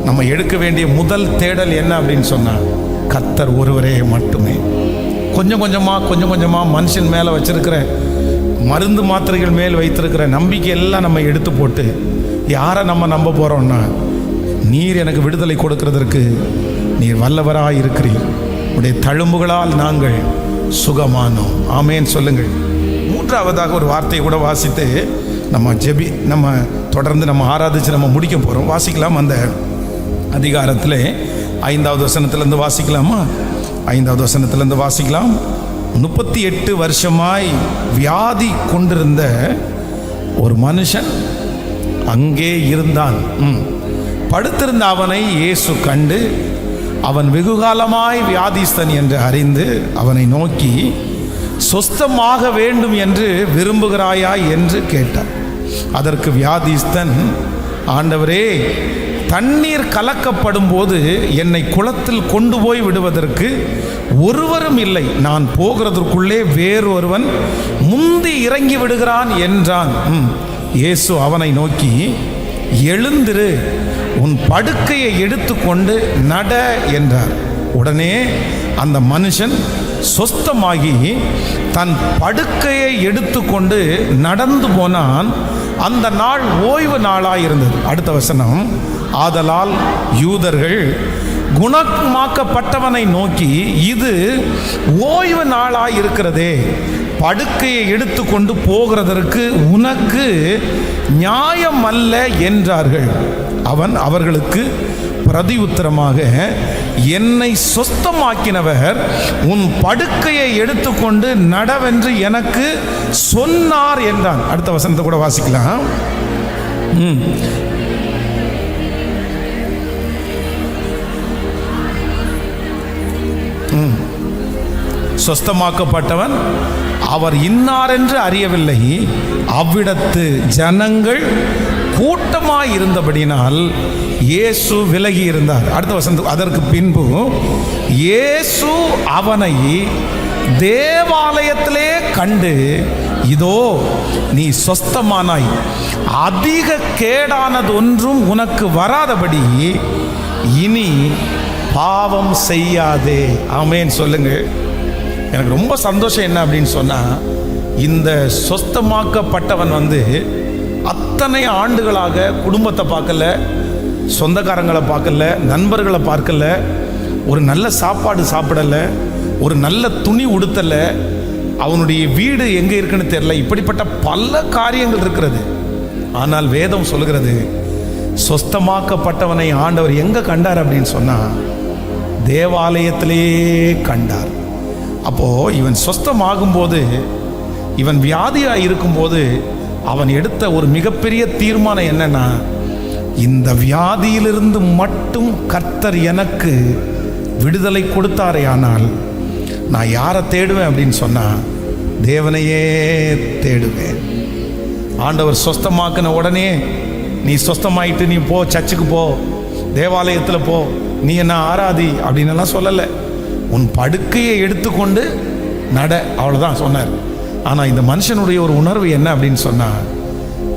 நம்ம எடுக்க வேண்டிய முதல் தேடல் என்ன அப்படின்னு சொன்னால் கர்த்தர் ஒருவரே மட்டுமே. கொஞ்சம் கொஞ்சமாக மனுஷன் மேலே வச்சிருக்கிற மருந்து மாத்திரைகள் மேல் வைத்திருக்கிற நம்பிக்கை எல்லாம் நம்ம எடுத்து போட்டு யாரை நம்ம நம்ப போகிறோம்னா, நீர் எனக்கு விடுதலை கொடுக்கிறதற்கு நீர் வல்லவராக இருக்கிறீர், உடைய தழும்புகளால் நாங்கள் சுகமானோம். ஆமேன் சொல்லுங்கள். மூன்றாவதாக ஒரு வார்த்தையை கூட வாசித்து நம்ம தொடர்ந்து நம்ம ஆராதிச்சு நம்ம முடிக்க போகிறோம். வாசிக்கலாம். அந்த அதிகாரத்தில் 5வது வசனத்திலிருந்து வாசிக்கலாமா? 5வது வசனத்திலிருந்து வாசிக்கலாம். 38 வருஷமாய் வியாதி கொண்டிருந்த ஒரு மனுஷன் அங்கே இருந்தான். படுத்திருந்த அவனை இயேசு கண்டு, அவன் வெகுகாலமாய் வியாதிஸ்தன் என்று அறிந்து அவனை நோக்கி, சொஸ்தமாக வேண்டும் என்று விரும்புகிறாயா என்று கேட்டார். அதற்கு வியாதிஸ்தன், ஆண்டவரே, தண்ணீர் கலக்கப்படும் போது என்னை குளத்தில் கொண்டு போய் விடுவதற்கு ஒருவரும் இல்லை, நான் போகிறதற்குள்ளே வேறொருவன் முந்தி இறங்கி விடுகிறான் என்றான். இயேசு அவனை நோக்கி, எழுந்திரு, உன் படுக்கையை எடுத்துக்கொண்டு நட என்றார். உடனே அந்த மனுஷன் சொஸ்தமாகி தன் படுக்கையை எடுத்துக்கொண்டு நடந்து போனான். அந்த நாள் ஓய்வு நாளாயிருந்தது. அடுத்த வசனம், ஆதலால் யூதர்கள் குணமாக்கப்பட்டவனை நோக்கி, இது ஓய்வு நாளாயிருக்கிறதே, படுக்கையை எடுத்துக்கொண்டு போகிறதற்கு உனக்கு நியாயம் அல்ல என்றார்கள். அவன் அவர்களுக்கு பிரதி உத்தரமாக, என்னை சொஸ்தமாக்கினவர் உன் படுக்கையை எடுத்துக்கொண்டு நடவென்று எனக்கு சொன்னார் என்றான். அடுத்த வசனத்தை கூட வாசிக்கலாம். சொஸ்தமாக்கப்பட்டவன் அவர் இன்னார் என்று அறியவில்லை, அவ்விடத்து ஜனங்கள் கூட்டமாய் இருந்தபடினால் இயேசு விலகி இருந்தார். அடுத்த வசனம், அதற்கு பின்பு இயேசு அவனை தேவாலயத்திலே கண்டு, இதோ நீ சொஸ்தமானாய், அதிக கேடானது ஒன்றும் உனக்கு வராதபடி இனி பாவம் செய்யாதே. ஆமேன் சொல்லுங்க. எனக்கு ரொம்ப சந்தோஷம் என்ன அப்படின்னு சொன்னால், இந்த சொஸ்தமாக்கப்பட்டவன் அத்தனை ஆண்டுகளாக குடும்பத்தை பார்க்கல, சொந்தக்காரங்களை பார்க்கல, நண்பர்களை பார்க்கல, ஒரு நல்ல சாப்பாடு சாப்பிடலை, ஒரு நல்ல துணி உடுத்தலை, அவனுடைய வீடு எங்கே இருக்குன்னு தெரியல, இப்படிப்பட்ட பல காரியங்கள் இருக்கிறது. ஆனால் வேதம் சொல்லுகிறது, சொஸ்தமாக்கப்பட்டவனை ஆண்டவர் எங்கே கண்டார் அப்படின்னு சொன்னால் தேவாலயத்திலே கண்டார். அப்போது இவன் சொஸ்தமாகும்போது, இவன் வியாதியாக இருக்கும்போது அவன் எடுத்த ஒரு மிகப்பெரிய தீர்மானம் என்னன்னா, இந்த வியாதியிலிருந்து மட்டும் கர்த்தர் எனக்கு விடுதலை கொடுத்தாரே, ஆனால் நான் யாரை தேடுவேன் அப்படின்னு சொன்னால் தேவனையே தேடுவேன். ஆண்டவர் சொஸ்தமாக்கின உடனே நீ சொஸ்தமாயிட்டு நீ போ, சர்ச்சுக்கு போ, தேவாலயத்தில் போ, நீ என்ன ஆராதி அப்படின்னெல்லாம் சொல்லலை. உன் படுக்கையை எடுத்துக்கொண்டு நட, அவ்வளோதான் சொன்னார். ஆனால் இந்த மனுஷனுடைய ஒரு உணர்வு என்ன அப்படின்னு சொன்னால்,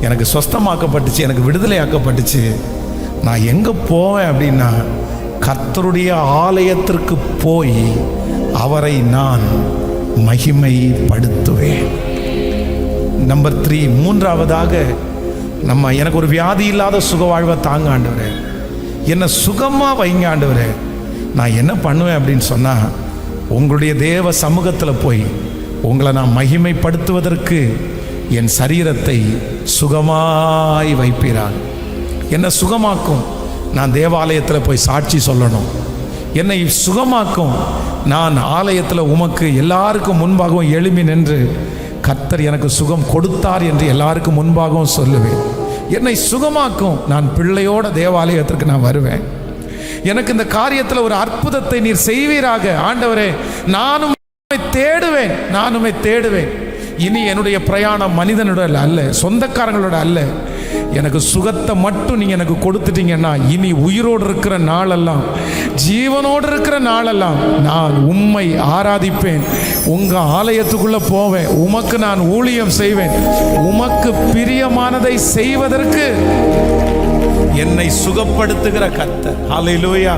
எனக்கு சொஸ்தமாக்கப்பட்டுச்சு, எனக்கு விடுதலை ஆக்கப்பட்டுச்சு, நான் எங்கே போவேன் அப்படின்னா கர்த்தருடைய ஆலயத்திற்கு போய் அவரை நான் மகிமைப்படுத்துவேன். நம்பர் 3, மூன்றாவதாக எனக்கு ஒரு வியாதி இல்லாத சுக வாழ்வை தாங்க ஆண்டவரே, என்னை சுகமாக வைங்க ஆண்டவரே. நான் என்ன பண்ணுவேன் அப்படின்னு சொன்னால், உங்களுடைய தேவ சமூகத்தில் போய் உங்களை நான் மகிமைப்படுத்துவதற்கு என் சரீரத்தை சுகமாய் வைப்பீரான். என்னை சுகமாக்கும், நான் தேவாலயத்தில் போய் சாட்சி சொல்லணும். என்னை சுகமாக்கும், நான் ஆலயத்தில் உமக்கு எல்லாருக்கும் முன்பாகவும் எழும்பி நின்று கர்த்தர் எனக்கு சுகம் கொடுத்தார் என்று எல்லாருக்கும் முன்பாகவும் சொல்லுவேன். என்னை சுகமாக்கும், நான் பிள்ளையோட தேவாலயத்திற்கு நான் வருவேன். எனக்கு இந்த காரியத்தில் ஒரு அற்புதத்தை நீர் செய்வீராக ஆண்டவரே. நானும் தேடுவேன், நானுமே தேடுவேன். இனி என்னுடைய பிரயாணம் மனிதனோட அல்ல, சொந்தக்காரங்களோட அல்ல. எனக்கு சுகத்தை மட்டும் நீங்கள் எனக்கு கொடுத்துட்டீங்கன்னா, இனி உயிரோடு இருக்கிற நாளெல்லாம், ஜீவனோடு இருக்கிற நாளெல்லாம் நான் உம்மை ஆராதிப்பேன். உங்கள் ஆலயத்துக்குள்ளே போவேன், உமக்கு நான் ஊழியம் செய்வேன். உமக்கு பிரியமானதை செய்வதற்கு என்னை சுகப்படுத்துகிற கர்த்தர், ஹல்லேலூயா,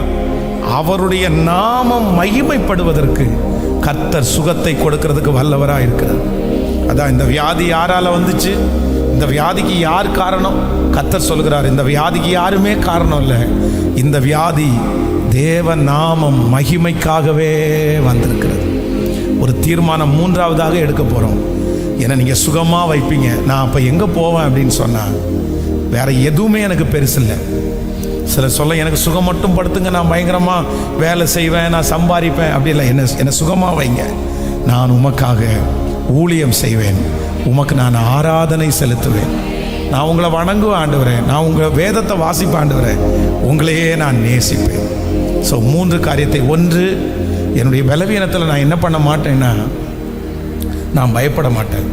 அவருடைய நாமம் மகிமைப்படுவதற்கு கர்த்தர் சுகத்தை கொடுக்கிறதுக்கு வல்லவராக இருக்கிறார். அதான் இந்த வியாதி யாரால வந்துச்சு, இந்த வியாதிக்கு யார் காரணம்? கர்த்தர் சொல்கிறார், இந்த வியாதிக்கு யாருமே காரணம் இல்லை. இந்த வியாதி தேவ நாமம் மகிமைக்காகவே வந்திருக்கிறது. ஒரு தீர்மானம் மூன்றாவதாக எடுக்க போகிறோம். என்னை நீங்கள் சுகமாக வைப்பீங்க. நான் அப்போ எங்கே போவேன் அப்படின்னு சொன்னால், வேறு எதுவுமே எனக்கு பெருசு இல்லை. சிலர் சொல்ல, எனக்கு சுகம் மட்டும் படுத்துங்க, நான் பயங்கரமாக வேலை செய்வேன், நான் சம்பாதிப்பேன், அப்படி இல்லை. என்னை சுகமாக வைங்க, நான் உமக்காக ஊழியம் செய்வேன், உமக்கு நான் ஆராதனை செலுத்துவேன், நான் உங்களை வணங்குவேன் ஆண்டவரே, நான் உங்கள் வேதத்தை வாசிப்பேன் ஆண்டவரே, உங்களையே நான் நேசிப்பேன். ஸோ 3 காரியத்தை. 1, என்னுடைய பலவீனத்தில் நான் என்ன பண்ண மாட்டேன்னா, நான் பயப்பட மாட்டேன்.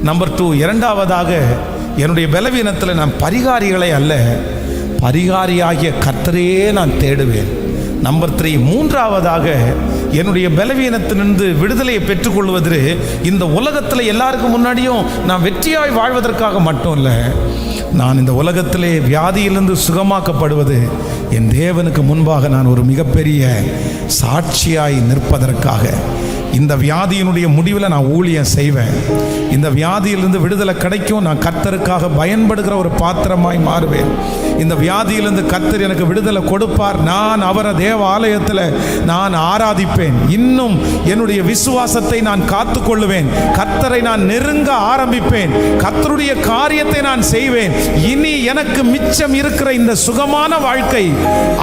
நம்பர் 2, இரண்டாவதாக என்னுடைய பலவீனத்தில் நான் பரிகாரிகளை அல்ல, பரிகாரியாகிய கர்த்தரையே நான் தேடுவேன். நம்பர் 3, மூன்றாவதாக என்னுடைய பலவீனத்திலிருந்து விடுதலையை பெற்றுக்கொள்வது இந்த உலகத்தில் எல்லாருக்கும் முன்னாடியும் நான் வெற்றியாய் வாழ்வதற்காக மட்டும் இல்லை, நான் இந்த உலகத்திலே வியாதியிலிருந்து சுகமாக்கப்படுவது என் தேவனுக்கு முன்பாக நான் ஒரு மிகப்பெரிய சாட்சியாய் நிற்பதற்காக. இந்த வியாதியினுடைய முடிவில் நான் ஊழியம் செய்வேன். இந்த வியாதியிலிருந்து விடுதலை கிடைக்கும், நான் கர்த்தருக்காக பயன்படுகிற ஒரு பாத்திரமாய் மாறுவேன். இந்த வியாதியிலிருந்து கர்த்தர் எனக்கு விடுதலை கொடுப்பார், நான் அவரை தேவ ஆலயத்தில் நான் ஆராதிப்பேன். இன்னும் என்னுடைய விசுவாசத்தை நான் காத்து கொள்ளுவேன், கர்த்தரை நான் நெருங்க ஆரம்பிப்பேன், கர்த்தருடைய காரியத்தை நான் செய்வேன். இனி எனக்கு மிச்சம் இருக்கிற இந்த சுகமான வாழ்க்கை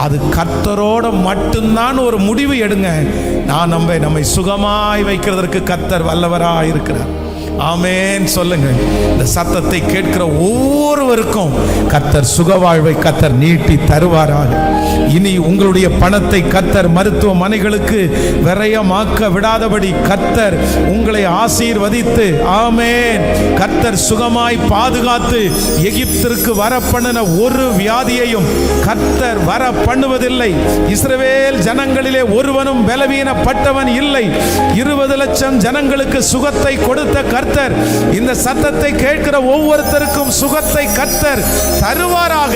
அது கர்த்தரோட மட்டும்தான் ஒரு முடிவு எடுங்க. நான் நம்மை சுகமாய் வைக்கிறதற்கு கர்த்தர் வல்லவராய் இருக்கிறார். ஆமென் சொல்லுங்கள். இந்த சத்தத்தை கேட்கிற ஒவ்வொருவருக்கும் கர்த்தர் சுகவாழ்வை கர்த்தர் நீட்டி தருவாராக. இனி உங்களுடைய பணத்தை கர்த்தர் மருத்துவமனைகளுக்கு விரயமாக்க விடாதபடி கர்த்தர் உங்களை ஆசீர்வதித்து, ஆமென், கர்த்தர் சுகமாய் பாதுகாத்து எகிப்திற்கு வர பண்ணின ஒரு வியாதியையும் கர்த்தர் வர பண்ணுவதில்லை. இஸ்ரவேல் ஜனங்களிலே ஒருவனும் பலவீனப்பட்டவன் இல்லை. 20 லட்சம் ஜனங்களுக்கு சுகத்தை கொடுத்த கர்த்தர் இந்த சத்தத்தை கேட்கிற ஒவ்வொருத்தருக்கும் சுகத்தை கர்த்தர் தருவாராக.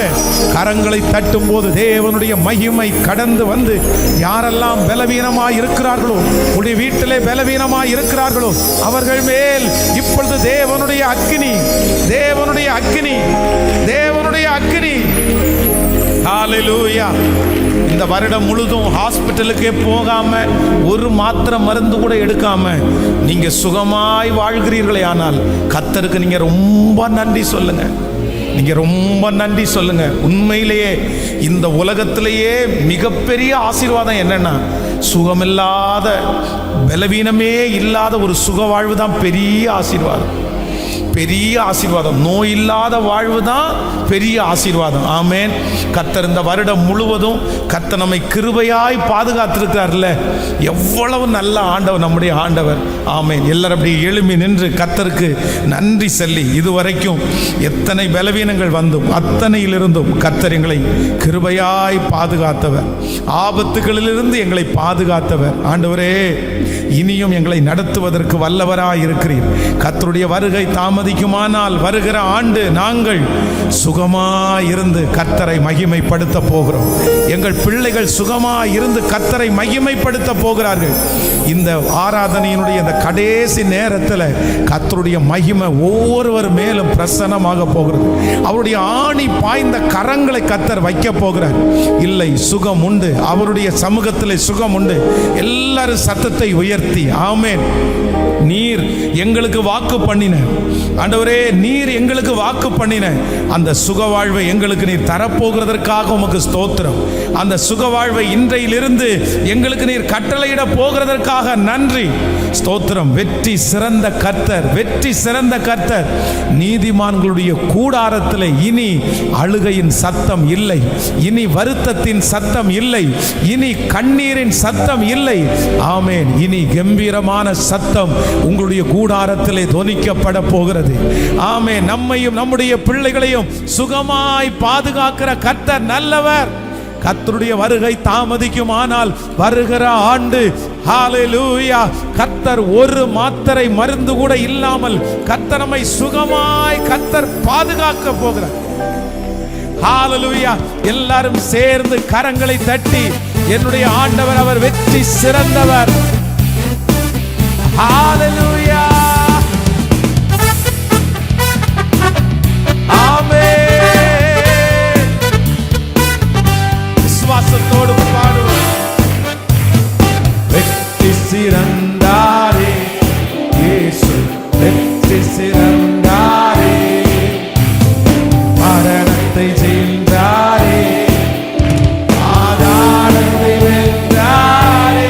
கரங்களை தட்டும் போது தேவனுடைய மகிமை கடந்து வந்து, யாரெல்லாம் பலவீனமாய் இருக்கிறார்களோ, உடைய வீட்டிலே பலவீனமாய் இருக்கிறார்களோ, அவர்கள் மேல் இப்பொழுது தேவனுடைய அக்கினி, தேவனுடைய அக்கினி, தேவனுடைய அக்கினி. ஹல்லேலூயா. இந்த வருடம் முழுதும் ஹாஸ்பிட்டலுக்கே போகாம, ஒரு மாத்திரை மருந்து கூட எடுக்காம நீங்க சுகமாய் வாழ்கிறீர்களே, ஆனால் கர்த்தருக்கு நீங்க ரொம்ப நன்றி சொல்லுங்க. நீங்க ரொம்ப நன்றி சொல்லுங்க. உண்மையிலேயே இந்த உலகத்திலேயே மிகப்பெரிய ஆசீர்வாதம் என்னன்னா, சுகமில்லாத, பலவீனமே இல்லாத ஒரு சுக வாழ்வு தான் பெரிய ஆசீர்வாதம். பெரிய ஆசீர்வாதம். நோய் இல்லாத வாழ்வு தான் பெரிய ஆசீர்வாதம். ஆமேன். கர்த்தர் இந்த வருடம் முழுவதும் கர்த்தர் நம்மை கிருபையாய் பாதுகாத்திருக்கிறார்ல, எவ்வளவு நல்ல ஆண்டவர் நம்முடைய ஆண்டவர். ஆமேன். எல்லாரும் அப்படி எழும்பி நின்று கர்த்தருக்கு நன்றி சொல்லி, இதுவரைக்கும் எத்தனை பலவீனங்கள் வந்தும் அத்தனையிலிருந்தும் கர்த்தர் எங்களை கிருபையாய் பாதுகாத்தவர், ஆபத்துகளிலிருந்து எங்களை பாதுகாத்தவர். ஆண்டவரே, இனியும் எங்களை நடத்துவதற்கு வல்லவராய் இருக்கிறீர். கர்த்தருடைய வருகை தாமதிக்குமானால் வருகிற ஆண்டு நாங்கள் சுகமாயிருந்து கர்த்தரை மகிமைப்படுத்த போகிறோம். எங்கள் பிள்ளைகள் சுகமாயிருந்து கர்த்தரை மகிமைப்படுத்த போகிறார்கள். இந்த ஆராதனையினுடைய இந்த கடைசி நேரத்தில் கர்த்தருடைய மகிமை ஒவ்வொருவர் மேலும் பிரசன்னமாக போகிறது. அவருடைய ஆணி பாய்ந்த கரங்களை கர்த்தர் வைக்க போகிறார். இல்லை, சுகம் உண்டு, அவருடைய சமூகத்தில் சுகம் உண்டு. எல்லாரும் சத்தத்தை உயர்த்தி ஆமென். நீர் எங்களுக்கு வாக்கு பண்ணின ஆண்டவரே, நீர் எங்களுக்கு வாக்கு பண்ணின அந்த சுக வாழ்வை எங்களுக்கு நீர் தரப்போகிறதற்காக உமக்கு ஸ்தோத்திரம். அந்த சுக வாழ்வை இன்றையிலிருந்து எங்களுக்கு நீர் கட்டளையிட போகிறதற்காக நன்றி, ஸ்தோத்திரம். வெற்றி சிறந்த கர்த்தர், வெற்றி சிறந்த கர்த்தர். நீதிமான்களுடைய கூடாரத்தில் இனி அழுகையின் சத்தம் இல்லை, இனி வருத்தத்தின் சத்தம் இல்லை, இனி கண்ணீரின் சத்தம் இல்லை. ஆமென். இனி கம்பீரமான சத்தம் உங்களுடைய கூடாரத்திலே தொனிக்கப்பட போகிறது. ஆமென். நம்மையும் நம்முடைய பிள்ளைகளையும் சுகமாய் பாதுகாக்கிற கர்த்தர் நல்லவர். கர்த்தருடைய வருகை தாமதிக்குமானால் வருகிற ஆண்டு, ஹalleluya, கர்த்தர் ஒரு மாத்திரை மருந்து கூட இல்லாமல் கர்த்தர் நம்மை சுகமாய் கர்த்தர் பாதுகாக்க போகிறார். ஹalleluya. எல்லாரும் சேர்ந்து கரங்களை தட்டி, என்னுடைய ஆண்டவர் அவர் வெற்றி சிறந்தவர். ஹalleluya. விசுவாசத்தோடு பாடுவோம். வெற்றி சிறந்தாரே இயேசு, வெற்றி சிறந்தாரே, மரணத்தை ஜெயித்தாரே, ஆதாரத்தை வென்றாரே.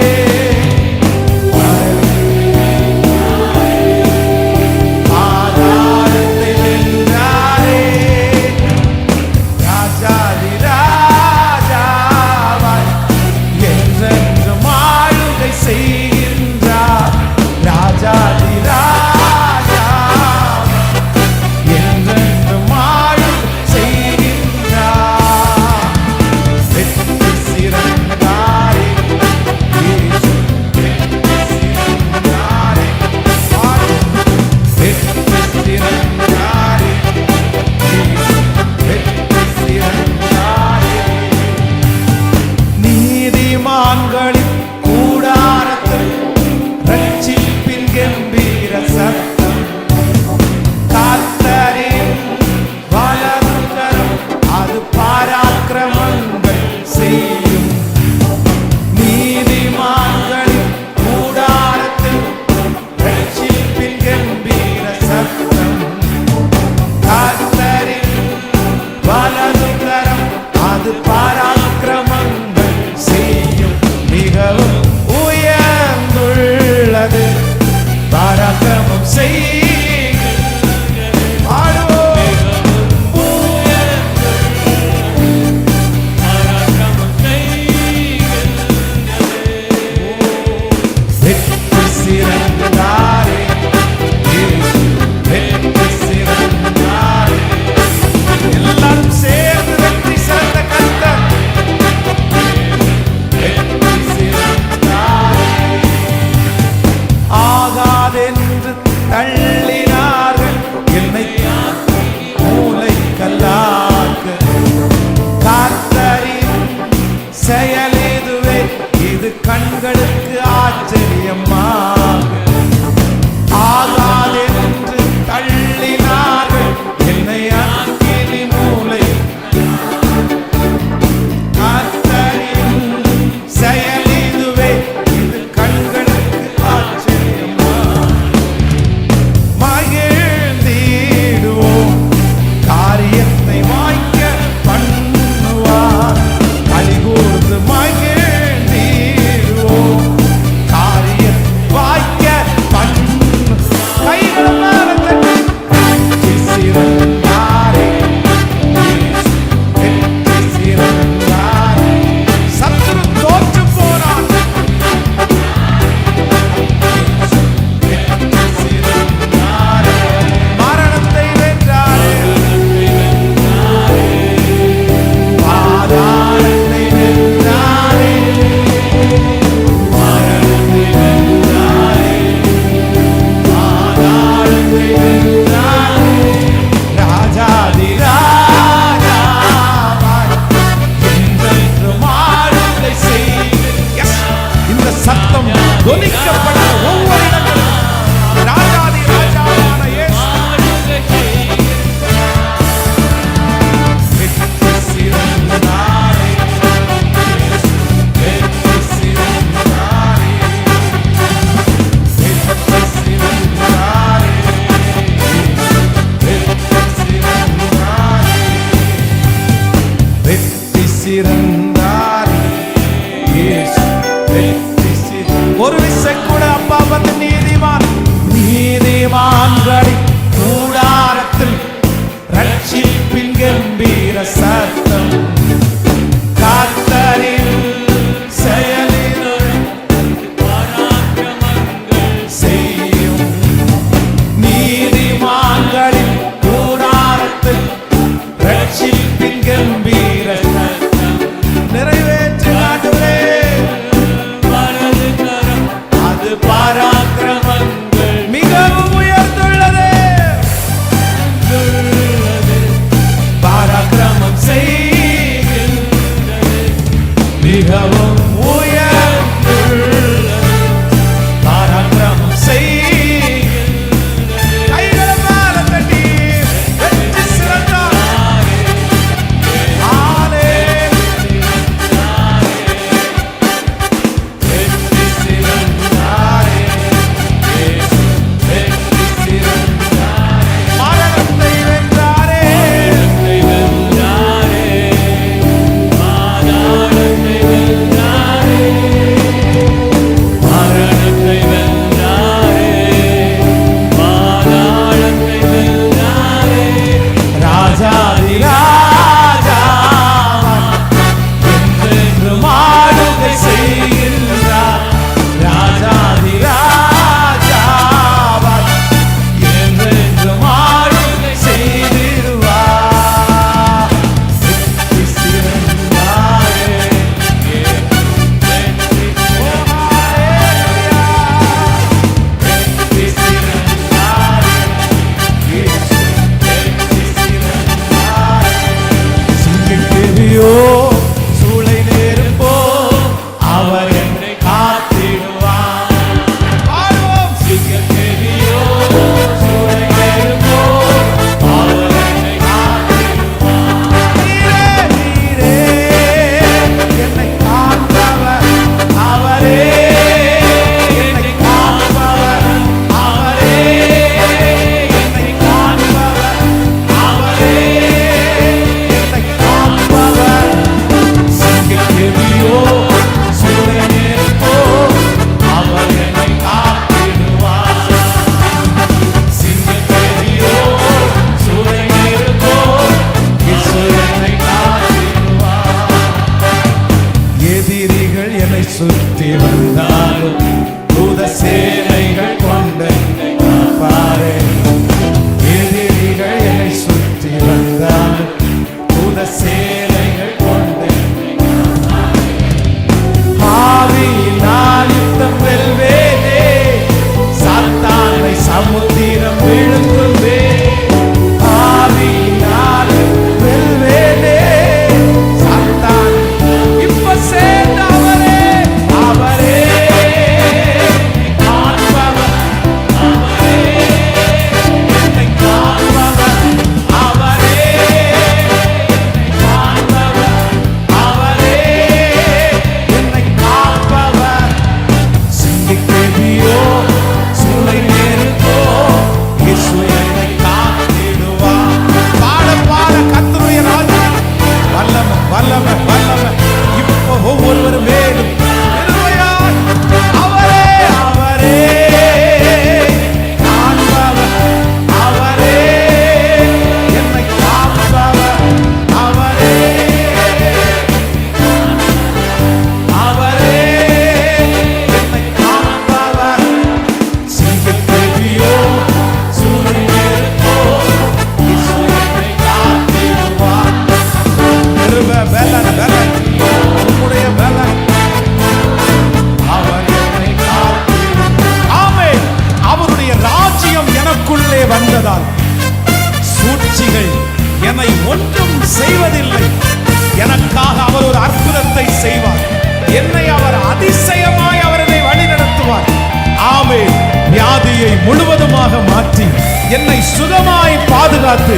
சுகமாக மாற்றி என்னை சுகமாய் பாதுகாத்து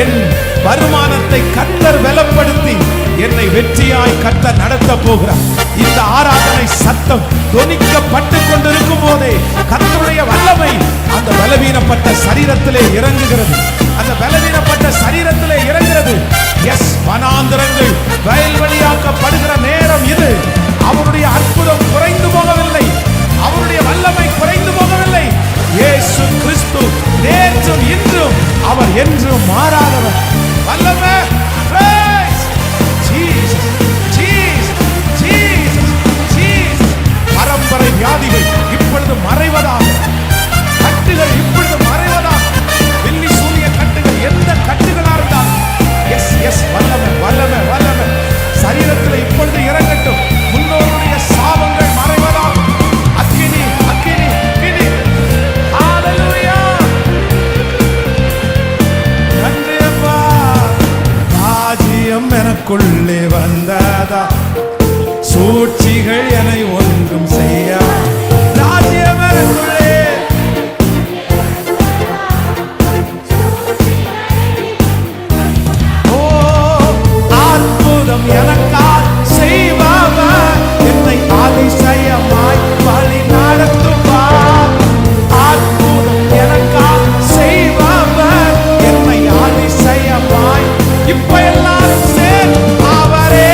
என் வருமானத்தை கர்த்தர் பலப்படுத்தி என்னை வெற்றியாய் கர்த்தர் நடத்த போகிறார். இந்த ஆராதனை சத்தம் தொனிக்கப்பட்டு கொண்டிருக்கும் போதே கர்த்தருடைய வல்லமை அந்த பலவீனப்பட்ட சரீரத்திலே இறங்குகிறது. அந்த பலவீனப்பட்ட சரீரத்திலே இறங்குகிறது. எஸ், வனாந்தரங்கள் வயல்வெளியாக்கப்படுகிற நேரம் இது. அவருடைய அற்புதம் குறைந்து போகவில்லை, அவருடைய வல்லமை குறைந்து போகவில்லை. இயேசு கிறிஸ்து நேற்றும் இன்றும் அவர் என்றும் மாறாதவர். வல்லமை, பரம்பரை வியாதிகள் இப்பொழுது மறைவதாக, கட்டுகள் இப்பொழுது மறைவதாக, வெள்ளி சூரிய கட்டுகள் எந்த கட்டுகளா இருந்தாலும் எஸ் எஸ் வல்லமை வல்லமை வல்லமை சரீரத்தில் இப்பொழுது இறங்கட்டும். முன்னோருடைய சாபங்கள் மறைவதாக. அக்கினி அக்கினி அக்கினி. ஹalleluya. நன்றி அப்பா. ராஜ்யம் எனக்குள்ளே வந்ததா, சூழ்ச்சிகள் என்னை ஒன்றும் செய்ய. ராஜ்யம் எனக்குள்ளே, ஓ அற்புதம் எனக்கால் செய்பவர், என்னை அதிசயமாய் வழி நடத்துவார். அற்புதம் எனக்கால் செய்பவர், என்னை அதிசயமாய் இப்ப எல்லாரும் சேர் அவரே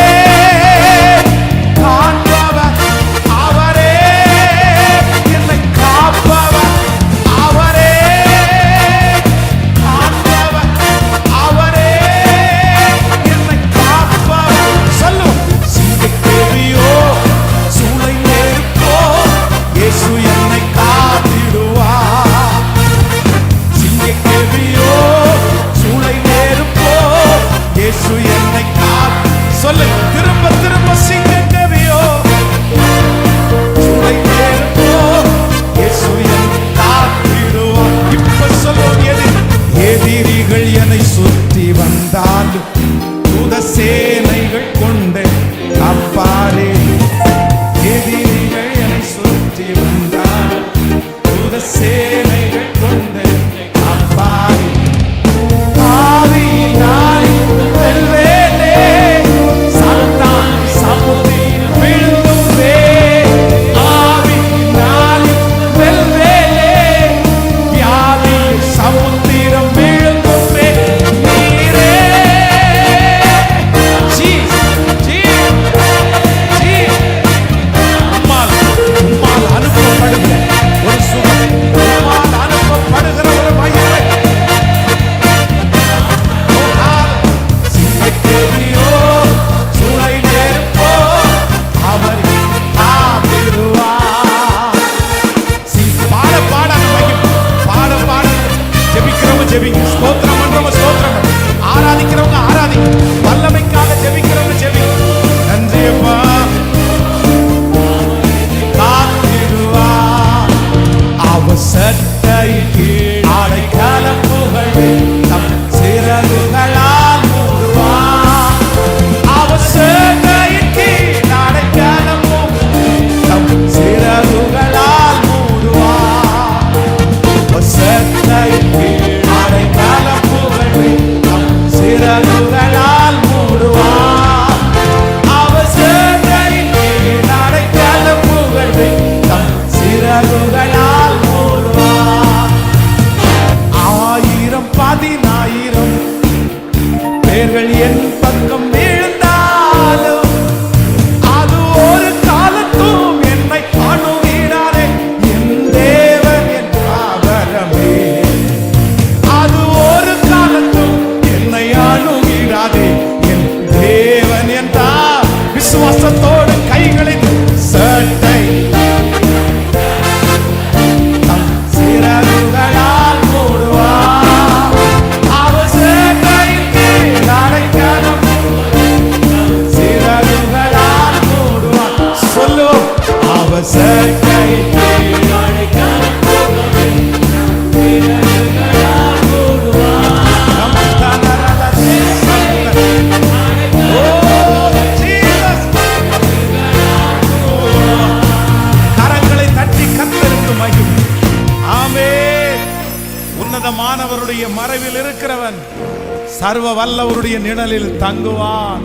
சர்வ வல்லவருடைய நிழலில் தங்குவான்.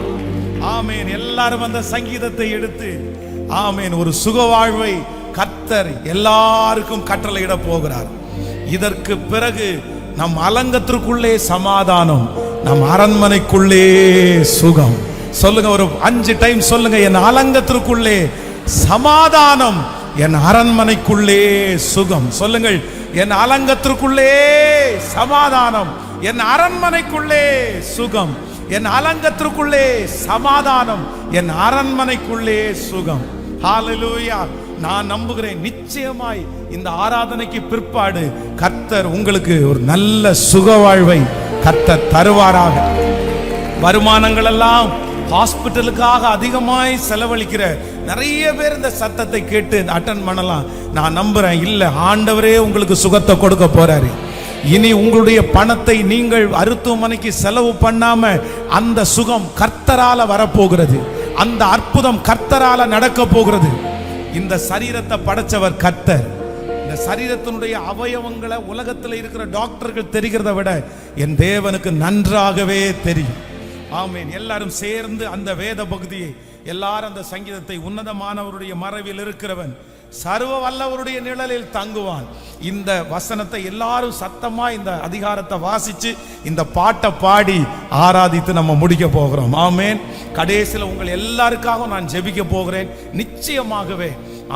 ஆமேன். எல்லாரும் அந்த சங்கீதத்தை எடுத்து ஆமேன் ஒரு சுக வாழ்வை கர்த்தர் எல்லாருக்கும் கட்டளையிட போகிறார். இதற்கு பிறகு நம் அலங்கத்திற்குள்ளே சமாதானம், நம் அரண்மனைக்குள்ளே சுகம். சொல்லுங்க, ஒரு 5 டைம் சொல்லுங்க. என் அலங்கத்திற்குள்ளே சமாதானம், என் அரண்மனைக்குள்ளே சுகம். சொல்லுங்கள், என் அலங்கத்திற்குள்ளே சமாதானம், என் அரண்மனைக்குள்ளே சுகம். என் அலங்கத்திற்குள்ளே சமாதானம், என் அரண்மனைக்குள்ளே சுகம். ஹalleluya. நான் நம்புகிறேன், நிச்சயமாய் இந்த ஆராதனைக்கு பிற்பாடு கர்த்தர் உங்களுக்கு ஒரு நல்ல சுக வாழ்வை கர்த்தர் தருவாராக. வருமானங்கள் எல்லாம் ஹாஸ்பிட்டலுக்காக அதிகமாய் செலவழிக்கிற நிறைய பேர் இந்த சத்தத்தை கேட்டு அட்டன் பண்ணலாம். நான் நம்புறேன், இல்ல, ஆண்டவரே உங்களுக்கு சுகத்தை கொடுக்க போறாரு. இனி உங்களுடைய பணத்தை நீங்கள் மருத்துவமனைக்கு செலவு பண்ணாம அந்த சுகம் கர்த்தரால வரப்போகிறது. அந்த அற்புதம் கர்த்தரால நடக்க போகிறது. இந்த சரீரத்தை படைச்சவர் கர்த்தர். இந்த சரீரத்தினுடைய அவயவங்களை உலகத்தில் இருக்கிற டாக்டர்கள் தெரிகிறத விட என் தேவனுக்கு நன்றாகவே தெரியும். ஆமேன். எல்லாரும் சேர்ந்து அந்த வேத பகுதியை, எல்லாரும் அந்த சங்கீதத்தை, உன்னதமானவருடைய மறைவில் இருக்கிறவன் சர்வ வல்லவருடைய நிழலில் தங்குவான். இந்த வசனத்தை எல்லாரும் சத்தமா இந்த அதிகாரத்தை வாசிச்சு இந்த பாட்டை பாடி ஆராதித்து நம்ம முடிக்க போகிறோம். ஆமேன். கடைசியில் உங்கள் எல்லாருக்காக நான் ஜெபிக்க போகிறேன். நிச்சயமாகவே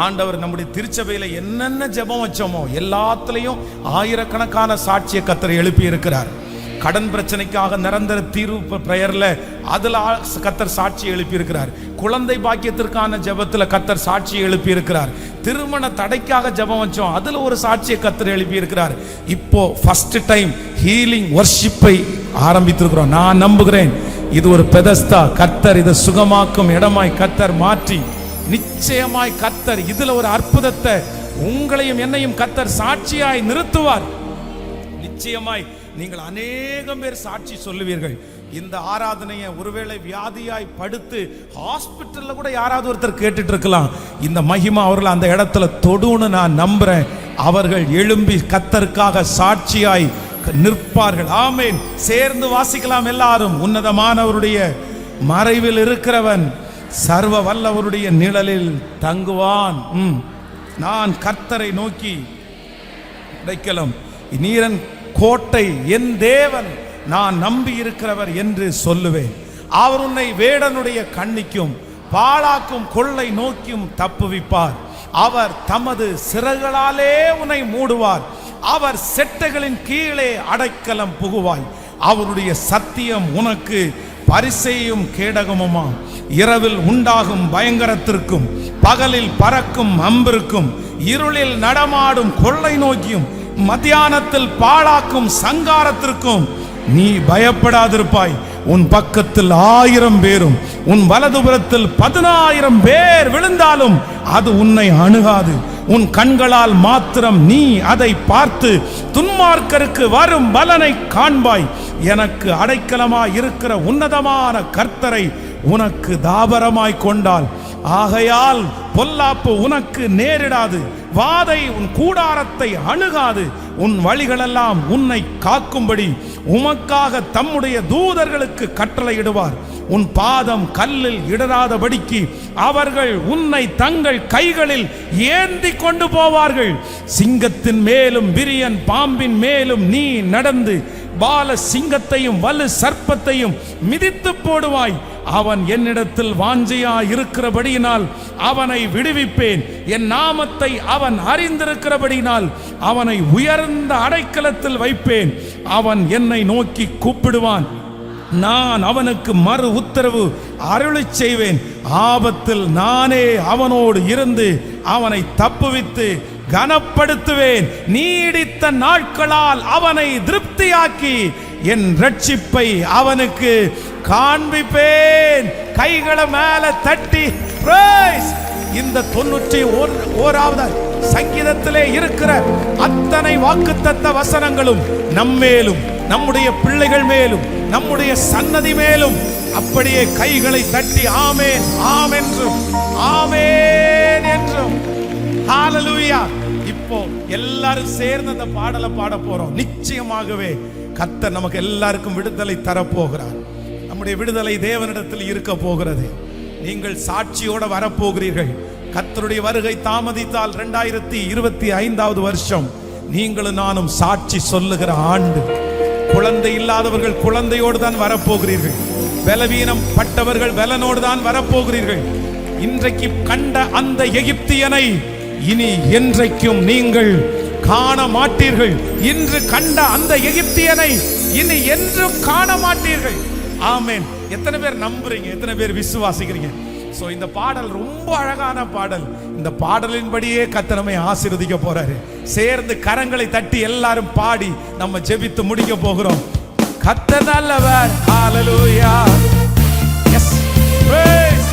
ஆண்டவர் நம்முடைய திருச்சபையில என்னென்ன ஜெபம் வச்சோமோ எல்லாத்துலயும் ஆயிரக்கணக்கான சாட்சியை கர்த்தர் எழுப்பி இருக்கிறார். கடன் பிரச்சனைக்காக நிரந்தர தீர்வு பிரேயர்ல அதுல கர்த்தர் சாட்சி எழுப்பி இருக்கிறார். குழந்தை பாக்கியத்திற்கான ஜெபத்துல கர்த்தர் சாட்சி எழுப்பி இருக்கிறார். திருமண தடைக்காக ஜெபம் வச்சோம், அதுல ஒரு சாட்சியை கர்த்தர் எழுப்பி இருக்கிறார். இப்போ ஃபர்ஸ்ட் டைம் ஹீலிங் வர்ஷிப்பை ஆரம்பித்திருக்கிறோம். நான் நம்புகிறேன் இது ஒரு பெதஸ்தா. கர்த்தர் இதை சுகமாக்கும் இடமாய் கர்த்தர் மாற்றி நிச்சயமாய் கர்த்தர் இதுல ஒரு அற்புதத்தை உங்களையும் என்னையும் கர்த்தர் சாட்சியாய் நிறுத்துவார். நிச்சயமாய் நீங்கள் அநேகம் பேர் சாட்சி சொல்லுவீர்கள். இந்த ஆராதனையை ஒருவேளை வியாதியாய் படுத்து ஹாஸ்பிட்டல்ல கூட யாராவது ஒருத்தர் கேட்டுட்டு இருக்கலாம். இந்த மகிமா அவர்கள் அந்த இடத்துல தொடுன்னு நான் நம்புறேன். அவர்கள் எழும்பி கர்த்தருக்காக சாட்சியாய் நிற்பார்கள். ஆமேன். சேர்ந்து வாசிக்கலாம் எல்லாரும். உன்னதமானவருடைய மறைவில் இருக்கிறவன் சர்வ வல்லவருடைய நிழலில் தங்குவான். நான் கர்த்தரை நோக்கி அடைக்கலம், நீரன் கோட்டை, என் தேவன், நான் நம்பி இருக்கிறவர் என்று சொல்லுவேன். அவர் உன்னை வேடனுடைய கண்ணிக்கும் பாழாக்கும் கொள்ளை நோக்கியும் தப்புவிப்பார். அவர் தமது சிறகுகளாலே உன்னை மூடுவார். அவர் செட்டைகளின் கீழே அடைக்கலம் புகுவாய். அவருடைய சத்தியம் உனக்கு பரிசையும் கேடகமுமாம். இரவில் உண்டாகும் பயங்கரத்திற்கும் பகலில் பறக்கும் அம்பிற்கும் இருளில் நடமாடும் கொள்ளை நோக்கியும் மத்தியானத்தில் பாழாக்கும் சங்காரத்திற்கும் நீ பயப்படாதிருப்பாய். உன் பக்கத்தில் 1000 பேரும் உன் வலதுபுறத்தில் 10,000 பேர் விழுந்தாலும் அது உன்னை அணுகாது. உன் கண்களால் மாத்திரம் நீ அதை பார்த்து துன்மார்க்கருக்கு வரும் பலனை காண்பாய். எனக்கு அடைக்கலமாய் இருக்கிற உன்னதமான கர்த்தரை உனக்கு தாபரமாய் கொண்டால் ஆகையால் பொல்லாப்பு உனக்கு நேரிடாது. வாதை உன் கூடாரத்தை அணுகாது. உன் வழிகளெல்லாம் உன்னை காக்கும்படி உமக்காக தம்முடைய தூதர்களுக்கு கட்டளையிடுவார். உன் பாதம் கல்லில் இடராதபடிக்கு அவர்கள் உன்னை தங்கள் கைகளில் ஏந்தி கொண்டு போவார்கள். சிங்கத்தின் மேலும் விரியன் பாம்பின் மேலும் நீ நடந்து பால சிங்கத்தையும் வலு சர்ப்பத்தையும் மிதித்து போடுவாய். அவன் என்னிடத்தில் வாஞ்சையா இருக்கிறபடியினால் அவனை விடுவிப்பேன். என் நாமத்தை அவன் அறிந்திருக்கிறபடியினால் அவனை உயர்ந்த அடைக்கலத்தில் வைப்பேன். அவன் என்னை நோக்கி கூப்பிடுவான், நான் அவனுக்கு மறு உத்தரவு அருளிச் செய்வேன். ஆபத்தில் நானே அவனோடு இருந்து அவனை தப்புவித்து கனப்படுத்துவேன். நீடித்த நாட்களால் அவனை திருப்தியாக்கி என் ரட்சிப்பை அவனுக்கு காண்பிப்பேன். கைகளை மேல தட்டி பிரைஸ். இந்த 91வது சங்கீதத்திலே இருக்கிற அத்தனை வாக்குத்தத்த வசனங்களும் நம்மேலும் நம்முடைய பிள்ளைகள் மேலும் நம்முடைய சன்னதி மேலும் அப்படியே கைகளை தட்டி ஆமேன் ஆமென்றும் ஆமேன் என்றும் ஹalleluya. இப்போ எல்லாரும் சேர்ந்து அந்த பாடலை பாட போறோம். நிச்சயமாகவே கர்த்தர் நமக்கு எல்லாருக்கும் விடுதலை தரப்போகிறார். நம்முடைய விடுதலை தேவனிடத்தில் இருக்க போகிறது. நீங்கள் சாட்சியோட வரப்போகிறீர்கள். கர்த்தருடைய வருகை தாமதித்தால் 2025வது வருஷம் நீங்களும் நானும் சாட்சி சொல்லுகிற ஆண்டு. குழந்தை இல்லாதவர்கள் குழந்தையோடு தான் வரப்போகிறீர்கள். பலவீனம் பட்டவர்கள் பலனோடு தான் வரப்போகிறீர்கள். இன்றைக்கு கண்ட அந்த எகிப்தியனை இனி என்றைக்கும் நீங்கள் காண மாட்டீர்கள். இன்று கண்ட அந்த எகிப்தியனை இனி என்றும் காண மாட்டீர்கள். ஆமென். எத்தனை பேர் நம்புறீங்க? எத்தனை பேர் விசுவாசிக்கிறீங்க? சோ இந்த பாடல் ரொம்ப அழகான பாடல். இந்த பாடலின்படியே கர்த்தர் நம்மை ஆசீர்வதிக்க போறாரு. சேர்ந்து கரங்களை தட்டி எல்லாரும் பாடி நம்ம ஜெபித்து முடிக்க போகிறோம். கர்த்தர் நல்லவர். Hallelujah. Yes, praise.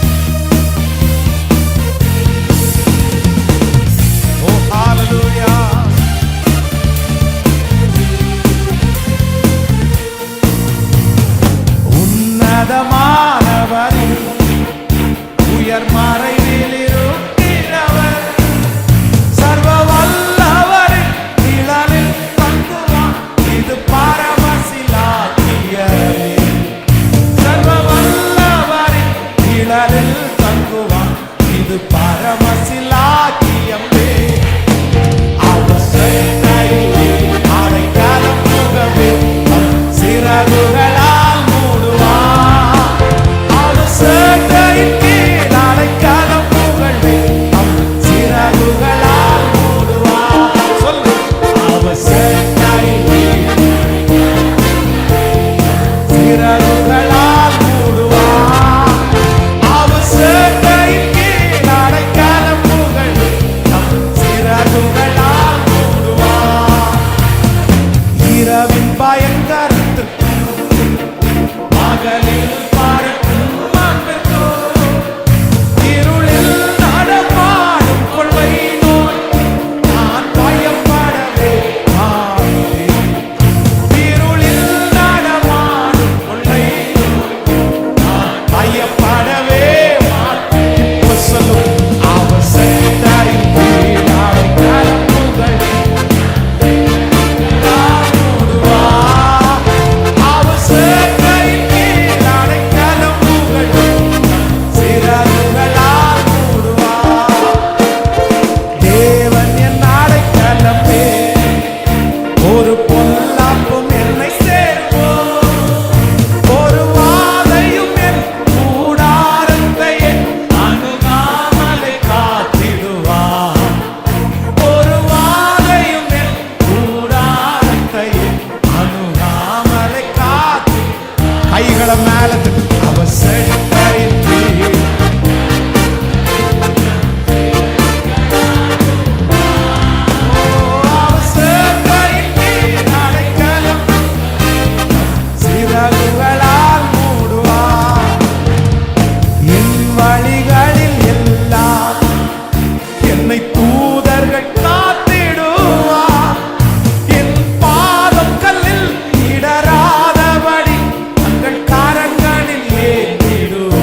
Oh hallelujah. உன்னதமானவர் உயர் மறைவில் இருக்கிறவர், சர்வ வல்லவர் நிழலில் தங்குவான், இது பரமசிலாக்கியமே. சர்வ வல்லவர் நிழலில் தங்குவான், இது பரமசிலாக்கியமே. அவர் சென்னையில் அடைக்கலம் புகவே சிறகுகளால் மூடுவார். அவர் சென்னையில் கீழ் அடைக்கலம் புகழ்வே சிறகுகளால் மூடுவார். சொல்லு. அவர் சென்னையில் சிறகுகளால் மூடுவார். அவர் சென்னையில் கீழ் அடைக்கலம் புகழ்வே சிறகுகளால் மூடுவார். இரவின் பயங்கரத்துக்கு பகலில் பறக்கும் அன்பிற்கும், இருளில் நடமாடும் கொள்ளை நோய் நான் பயப்படவே மாட்டேன். இருளில் நடமாடும் கொள்ளை நோய் நான் பயப்படவே மாட்டேன். இப்ப சொல்லும். அவர் சென்னையில் கீழ் அடைக்கலம் புகழ்வே அவர் சென்னையில் கீழ் அடைக்கலம் புகழ்வே சிறகுகளால் மூடுவார். தேவன் என் அடைக்கலமே, ஒரு பொல்லாப்பும் என்னை சேர்ப்போ, ஒரு வாதையும் என் கூடாரத்தை அணுகாமலே காத்திடுவார். ஒரு வாதையும் என் கூடாரத்தை அணுகாமலே காத்து. கைகளை மேல தட்டி. அவர் சென்னையில் கீழ் அவர் சென்னையில் கீழ் அடைக்கலம் சிறகுகளால் மூடுவார். என் வழிகளில் எல்லாம் என்னை தூதர்கள் காத்திடுவார். என் பாதம் கல்லில் இடராதபடி தங்கள் கரங்களில் ஏந்திடுவார்.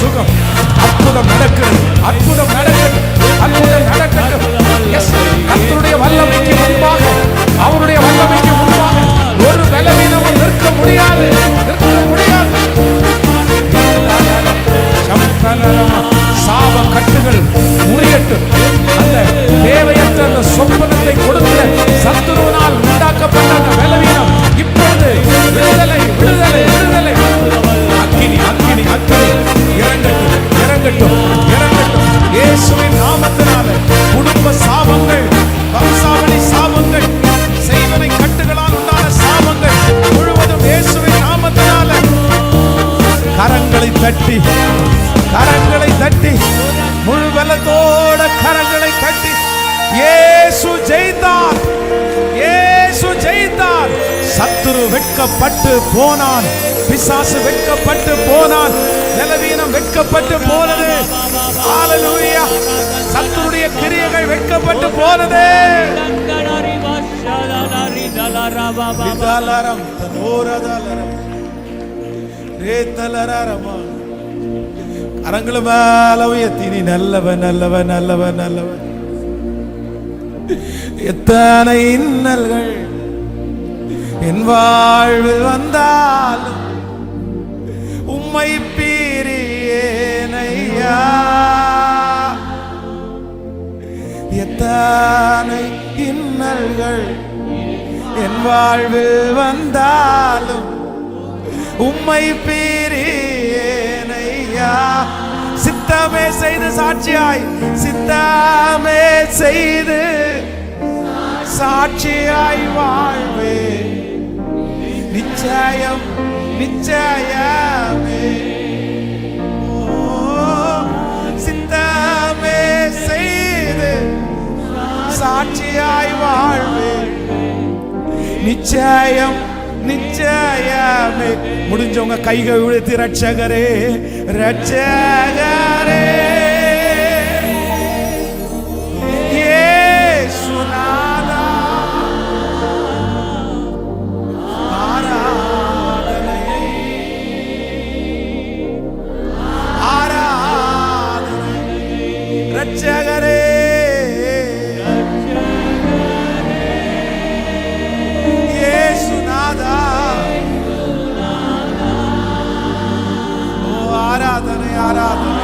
சுகம். அற்புதம் நடக்கிறது, அற்புதம் நடக்கிறது, அற்புதம் நடக்கட்டும். எஸ், கர்த்தருடைய வல்லமைக்கு முன்பாக, அவருடைய வல்லமைக்கு முன்பாக ஒரு பலவீனமும் நிற்க முடியாது, நிற்க முடியாது. சாப கட்டுகள் முறியட்டும். அந்த தேவையற்ற அந்த சொப்பனத்தை கொடுத்த சத்துருவினால் உண்டாக்கப்பட்ட அந்த பலவீனம் இப்பொழுது விடுதலை, விடுதலை, விடுதலை. அக்கினி, அக்கினி, அக்கினி இறங்கட்டும், இறங்கட்டும், இறங்கட்டும். இயேசுவின் நாமத்தினால குடும்ப சாபங்கள், வம்சாவளி சாபங்கள், செய்வனை கட்டுகளால் உண்டான சாபங்கள் முழுவதும் இயேசுவின் நாமத்தினால கரங்களை தட்டி, கரங்களை தட்டி, முழு பலத்தோட கரங்களை தட்டி, இயேசு ஜெயித்தார், இயேசு ஜெயித்தார். சத்துரு வெட்கப்பட்டு போனான், பிசாசு வெட்கப்பட்டு போனான், பலவீனம் வெட்கப்பட்டு போனது. ஹல்லேலூயா. சத்துருடைய கிரியைகள் வெட்கப்பட்டு போனது. கரங்களை மேல உயர்த்தி, நீ நல்லவன், நல்லவன், நல்லவன், நல்லவன். எத்தனை இன்னல்கள் என் வாழ்வில் வந்தாலும் உம்மை பிரியேனையா. எத்தனை இன்னல்கள் என் வாழ்வில் வந்தாலும் உம்மை பிரியேனையா. சித்தமே செய்து சாட்சியாய், சித்தமே செய்து சாட்சியாய் வாழ்வே. நிச்சயம், நிச்சயமே. சித்தமே செய்து சாட்சியாய் வாழ்வே. நிச்சயம், நிச்சயமே. முடிஞ்சவங்க கைகள் விழுத்தி, ரட்சகரே, ரட்சகரே, இயேசுநாதா, ஆராதனை, ஆராதனை. ரட்சகரே, ஆராதனை, ஆராதனை,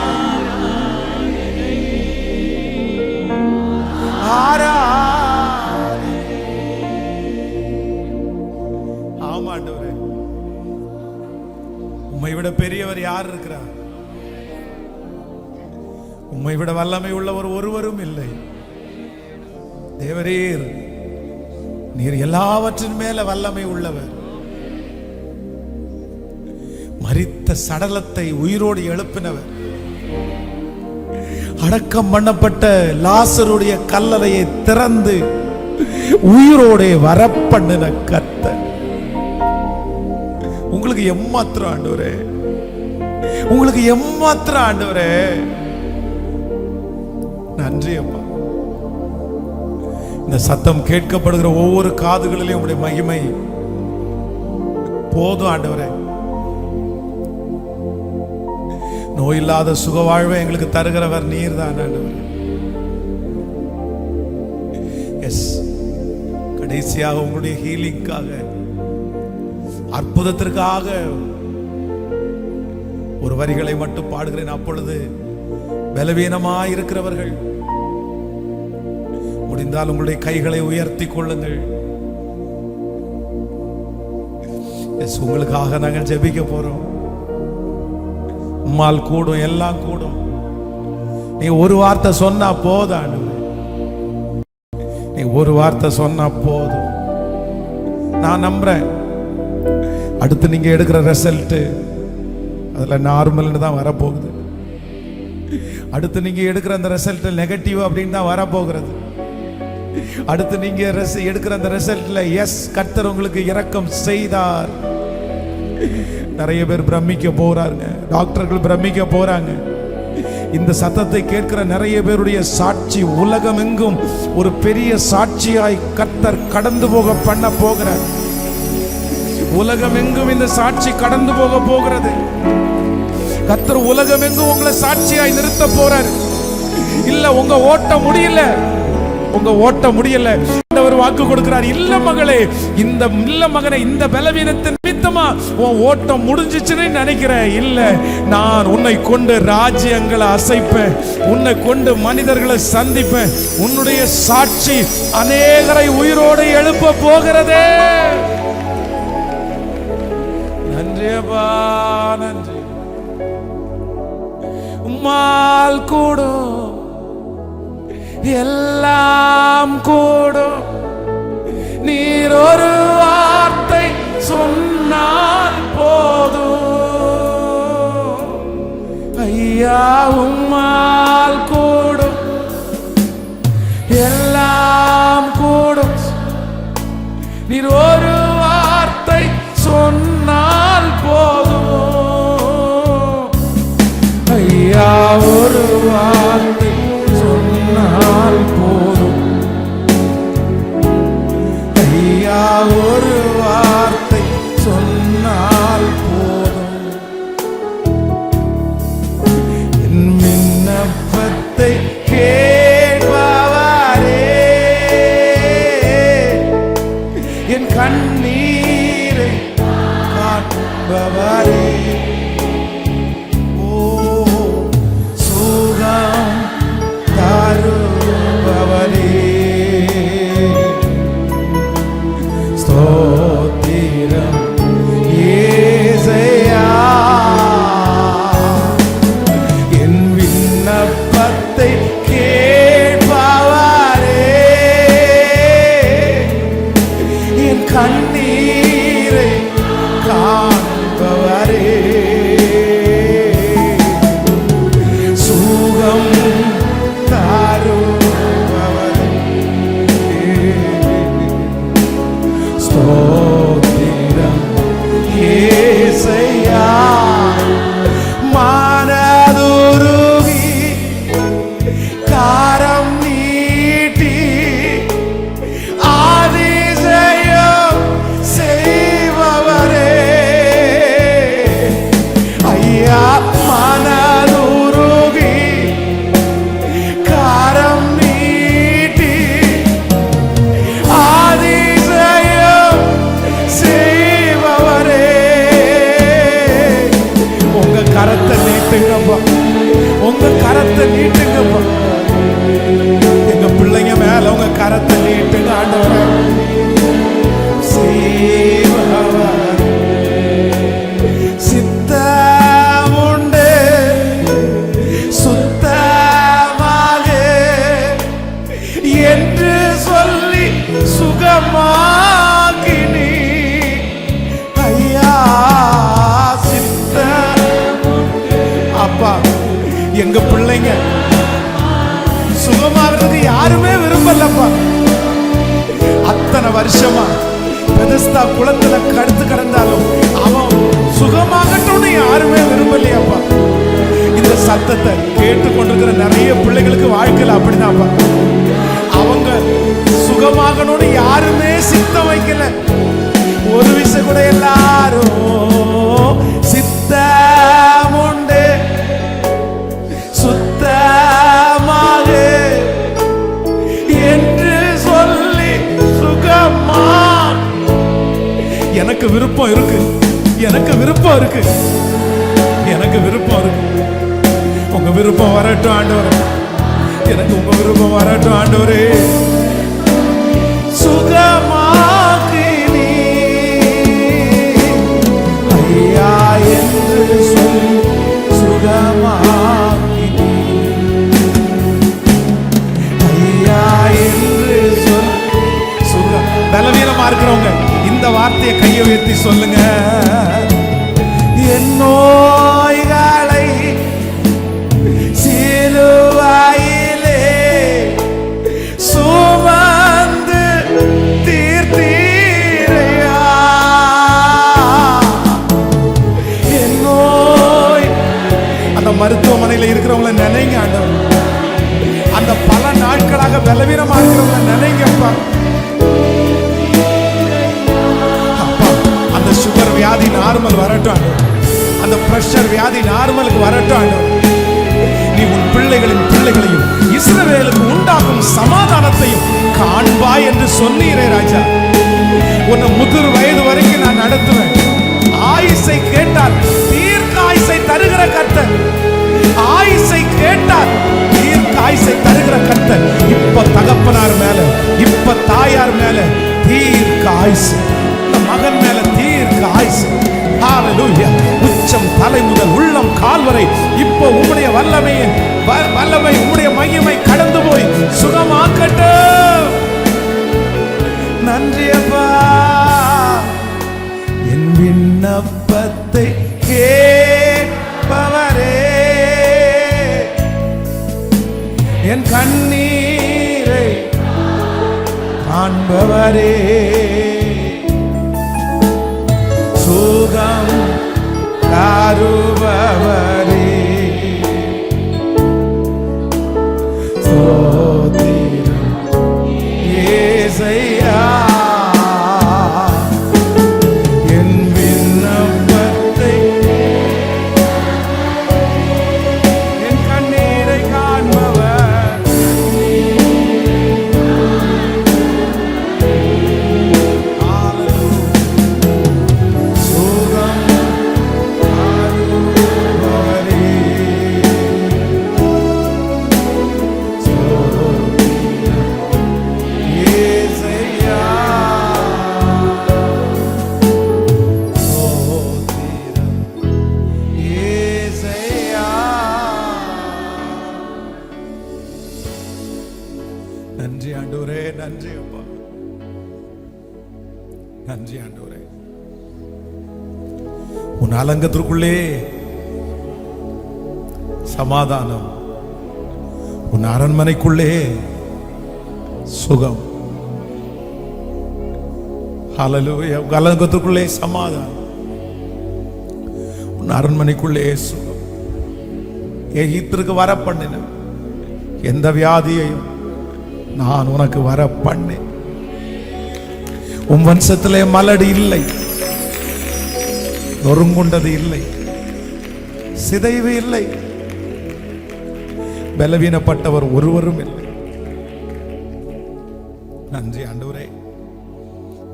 ஆராதனை. ஆமாண்டவரே, உம்மை விட பெரியவர் யார் இருக்கிறார்? உம்மை விட வல்லமை உள்ளவர் ஒருவரும் இல்லை. தேவரீர், நீர் எல்லாவற்றின் மேல வல்லமை உள்ளவர். மரித்த சடலத்தை உயிரோடு எழுப்பினவர், அடக்கம் பண்ணப்பட்ட லாசருடைய கல்லறையை திறந்து உயிரோடு வரப்பண்ணின கர்த்தர். உங்களுக்கு எம்மாத்திரம் ஆண்டவரே, உங்களுக்கு எம்மாத்திரம் ஆண்டவரே. நன்றி அப்பா. இந்த சத்தம் கேட்கப்படுகிற ஒவ்வொரு காதுகளிலும் உங்களுடைய மகிமை போதும் ஆண்டவரே. நோயில்லாத சுக வாழ்வை எங்களுக்கு தருகிறவர் நீர் தான் ஆண்டவரே. எஸ், கடைசியாக உங்களுடைய ஹீலிங்காக, அற்புதத்திற்காக ஒரு வரிகளை மட்டும் பாடுகிறேன். அப்பொழுது பலவீனமாய் இருக்கிறவர்கள் முடிந்தால் உங்களுடைய கைகளை உயர்த்தி கொள்ளுங்கள். எஸ், உங்களுக்காக நாங்கள் ஜெபிக்க போறோம். உம்மால் கூடும், எல்லாம் கூடும். நீ ஒரு வார்த்தை சொன்னா போதும், நீ ஒரு வார்த்தை சொன்னா போதும். நான் நம்புறேன், அடுத்து நீங்க எடுக்கிற ரிசல்ட் அதுல நார்மல்னு தான் வரப்போகுது. அடுத்து நீங்க எடுக்கிற அந்த ரிசல்ட் நெகட்டிவ் அப்படின்னு தான் வரப்போகிறது. அடுத்து நீங்க எடுக்கிற அந்த ரிசல்ட்ல எஸ், கர்த்தர் உங்களுக்கு இரக்கம் செய்தார். நிறைய பேர் பிரமிக்க போறாங்க, டாக்டர்கள் பிரமிக்க போறாங்க. இந்த சத்தத்தை கேட்கிற நிறைய பேருடைய சாட்சி உலகம் எங்கும் ஒரு பெரிய சாட்சியாய் கர்த்தர் கடந்து போக பண்ண போகிறார். உலகம் எங்கும் இந்த சாட்சி கடந்து போக போகிறது. கர்த்தர் உலகம் எங்கும் உங்களை சாட்சியாய் நிறுத்த போறாரு. இல்ல உங்க ஓட்ட முடியல, உங்க ஓட்ட முடியல, ஒரு வாக்கு கொடுக்கிறார். இல்ல மகளே, இந்த இல்ல மகனே, இந்த பலவீனத்தின் நிமித்தமா உன் ஓட்டம் முடிஞ்சிச்சுன்னு நினைக்கிறேன். இல்ல, நான் உன்னை கொண்டு ராஜ்யங்களை அசைப்பேன், உன்னை கொண்டு மனிதர்களை சந்திப்பேன். உன்னுடைய சாட்சி அநேகரை உயிரோடு எழுப்ப போகிறதே. நன்றியப்பா, நன்றி. உம்மால் கூடும், எல்லாம் கூடும். நீர் ஒரு வார்த்தை சொன்னால் போதும். ஐயா, உம்மால் கூடும், எல்லாம் கூடும். நீர் ஒரு வார்த்தை சொன்னால் போதும். ஐயா, ஒரு வார்த்தை சொன்னால் போதும். ஐயா, ஒரு வார்த்தை சொன்னால் போதும். என் விண்ணப்பத்தை கேட்பவரே, என் கண்ணீரை காண்பவரே, கண்ணீரை காண்பவரே, சுகம் தருபவரே, ஸ்தோத்திரம் இயேசையா. மனதுருகி காரம் நீட்டி கரத்தை நீட்டுங்கப்பா, உங்க கரத்தை நீட்டுங்கப்பா. எங்க பிள்ளைங்க மேல உங்க கரத்தை நீட்டுங்க ஆண்டவரே. சித்தமுண்டு சுத்தமாக என்று சொல்லி சுகமாக்கினி. ஐயா, அப்பா, எங்க பிள்ளைங்க சுகமாகிறதுக்கு யாருமே விரும்பலப்பா. அத்தனை வருஷமா பெதஸ்தா குளத்துல கடுத்து கிடந்தாலும் அவன் சுகமாகட்டும்னு யாருமே விரும்பலையாப்பா. இந்த சத்தத்தை கேட்டு கொண்டிருக்கிற நிறைய பிள்ளைகளுக்கு வாழ்க்கையில் அப்படிதான்ப்பா. அவங்க சுகமாகணும்னு யாருமே சித்தம் வைக்கல. ஒரு விஷயம் கூட எல்லாரும் சித்தமுண்டு சுத்தமாக என்று சொல்லி சுகமா. எனக்கு விருப்பம் இருக்கு, எனக்கு விருப்பம் இருக்கு, எனக்கு விருப்பம் இருக்கு. உங்க விருப்பம் வரட்டும் ஆண்டவரே, எனக்கு உங்க விருப்பம் வரட்டும் ஆண்டவரே. சுகமாக்கினி ஐயா என்று சொல்லி சுகமாக்கினி. ஐயா என்று சொல்லி சுகம். பலவீனமா இருக்கிறவங்க இந்த வார்த்தையை கையை உயர்த்தி சொல்லுங்க. என் நோய்களை சிலுவையிலே சுமந்து தீர்த்தீரையா. என் நோய், அந்த மருத்துவமனையில் இருக்கிறவங்கள நினைங்க ஆண்டவர். அந்த பல நாட்களாக பலவீனமா இருக்கிறவங்கள நினைங்கப்பா. அந்த சுகர் வியாதி நார்மல் வரட்டும், அந்த பிரஷர் வியாதி நார்மலுக்கு வரட்டும் ஆண்டவரே. நீ உன் பிள்ளைகளையும் இஸ்ரவேலுக்கு உண்டாகும் சமாதானத்தையும் காண்பாய் என்று சொன்னீரே ராஜா. உன்னை முதிர் வயது வரைக்கும் நான் நடத்துவேன். ஆயுசை கேட்டால் தீர்க்க ஆயுசை தருகிற கர்த்தர். ஆயுசை கேட்டால் தீர்க்க ஆயுசை தருகிற கர்த்தர். இப்ப தகப்பனார் மேல, இப்ப தாயார் மேல தீர்க்க ஆயுசு, இந்த மகன் மேல தீர்க்க ஆயுசு. ஹalleluya. உச்சம் தலை முதல் உள்ளம் கால் வரை இப்போ உம்முடைய வல்லமை உம்முடைய மகிமை கடந்து போய் சுகமாக்கட்டும். நன்றி அப்பா. என் விண்ணப்பத்தை கேட்பவரே, என் கண்ணீரை காண்பவரே, சுகம் தருபவரே, ஸ்தோத்திரம் இயேசையா. என் விண்ணப்பத்தை என் கண்ணீரை காண்பவர், சுகம் தருபவரே, இயேசையா. ஸ்தோத்திரம் இயேசையா. நன்றி ஆண்டவரே, நன்றி அப்பா, நன்றி ஆண்டவரே. உன் அலங்கத்திற்குள்ளே சமாதானம், உன் அரண்மனைக்குள்ளே சுகம். ஹalleluya. உன் அலங்கத்திற்குள்ளே சமாதானம், உன் அரண்மனைக்குள்ளே சுகம். எகிப்திற்கு வர பண்ணின எந்த வியாதியையும் நான் உனக்கு வர பண்ணேன். உன் வம்சத்திலே மலடி இல்லை, நொறுங்குண்டது இல்லை, சிதைவு இல்லை, பலவீனப்பட்டவர் ஒருவரும் இல்லை. நன்றி ஆண்டவரே.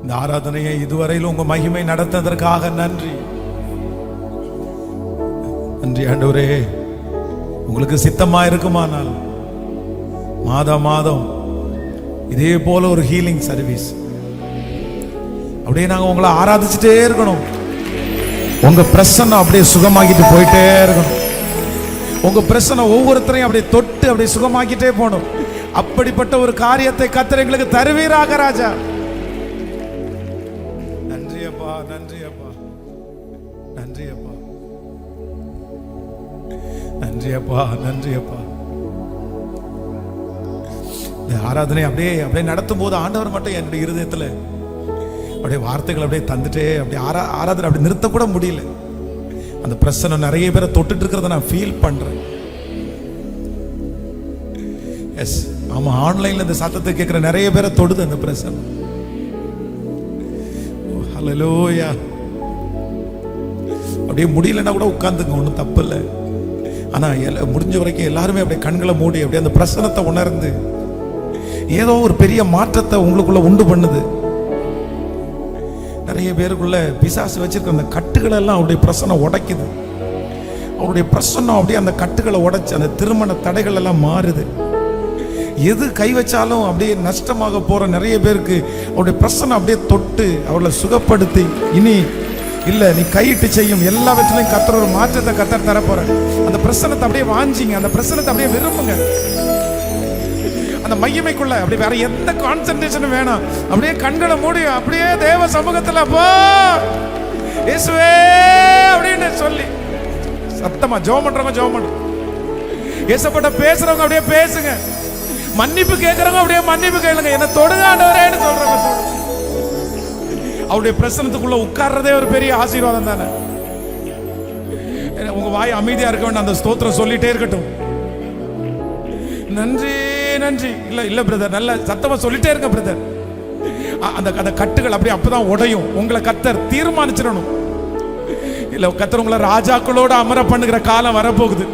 இந்த ஆராதனையை இதுவரையில் உங்க மகிமை நடத்ததற்காக நன்றி. நன்றி ஆண்டவரே. உங்களுக்கு சித்தமா இருக்குமானால் மாதம் மாதம் இதே போல ஒரு ஹீலிங் சர்வீஸ் அப்படியே நாங்க உங்களை ஆராதிச்சுட்டே இருக்கணும். உங்க பிரசன்னம் அப்படியே சுகமாக்கிட்டு போயிட்டே இருக்கணும். உங்க பிரசன்னம் ஒவ்வொருத்தரையும் அப்படியே தொட்டு அப்படியே சுகமாக்கிட்டே போகணும். அப்படிப்பட்ட ஒரு காரியத்தை கர்த்தர் எங்களுக்கு தருவீராக ராஜா. நன்றி அப்பா, நன்றி அப்பா, நன்றி அப்பா, நன்றி அப்பா, நன்றி அப்பா. இந்த ஆராதனை அப்படியே அப்படியே நடத்தும் போது ஆண்டவர் மட்டும் என்னுடைய இருதயத்துல அப்படியே வார்த்தைகள் அப்படியே தந்துட்டே அப்படியே ஆராதனை அப்படி நிறுத்தக்கூட முடியல. அந்த பிரச்சனை நிறைய பேரை தொட்டுட்டு இருக்கிறத நான் ஃபீல் பண்றேன். எஸ், ஆமா, ஆன்லைன்ல இந்த சத்தத்தை கேட்கிற நிறைய பேரை தொடுது அந்த பிரச்சனை. ஹல்லேலூயா. அப்படியே முடியலன்னா கூட உட்கார்ந்துங்க, ஒன்றும் தப்பு இல்லை. ஆனா முடிஞ்ச வரைக்கும் எல்லாருமே அப்படியே கண்களை மூடி அப்படியே அந்த பிரசனத்தை உணர்ந்து ஏதோ ஒரு பெரிய மாற்றத்தை உங்களுக்குள்ள உண்டு பண்ணுது. நிறைய பேருக்குள்ள பிசாசு வச்சிருக்க அந்த கட்டுகளை எல்லாம் அவருடைய பிரசனம் உடைக்குது. அவருடைய பிரசனம் அப்படியே அந்த கட்டுகளை உடைச்சு அந்த திருமண தடைகள் எல்லாம் மாறுது. எது கை வச்சாலும் அப்படியே நஷ்டமாக போற நிறைய பேருக்கு அவருடைய பிரசனம் அப்படியே தொட்டு அவர்களை சுகப்படுத்தி, இனி இல்ல நீ கையிட்டு செய்யும் எல்லாவற்றிலையும் கர்த்தர் ஒரு மாற்றத்தை கர்த்தர் தரப்போற. அந்த பிரசனத்தை அப்படியே வாஞ்சிங்க, அந்த பிரசனத்தை அப்படியே விரும்புங்க. அந்த மையமைக்குள்ள அப்படி வேற எந்த கான்சென்ட்ரேஷனும் வேணாம். அப்படியே கண்களை மூடி அப்படியே தேவ சமூகத்துல போ இயேசுவே அப்படின்னு சொல்லி சத்தமா ஜெபம் பண்றவங்க ஜெபம் பண்ணுங்க. இயேசுப்பட்ட பேசுறவங்க அப்படியே பேசுங்க. மன்னிப்பு கேட்கறவங்க அப்படியே மன்னிப்பு கேளுங்க. என்ன தொடுங்க ஆண்டவரேன்னு சொல்றவங்க அவருடைய பிரசனத்துக்குள்ள உட்கார்றதே ஒரு பெரிய ஆசீர்வாதம் தானே. உங்க வாய் அமைதியா இருக்க வேண்டாம், அந்த ஸ்தோத்திரம் சொல்லிட்டே இருக்கட்டும். நன்றி நன்றி. இல்ல இல்ல பிரதர், நல்ல சத்தமா சொல்லிட்டே இருக்க பிரதர். அந்த கட்டுகள் அப்படியே அப்பதான் உடையும். உங்களை கர்த்தர் தீர்மானிச்சிடணும். இல்ல, கர்த்தர் உங்களை ராஜாக்களோட அமர பண்ணுகிற காலம் வரப்போகுது.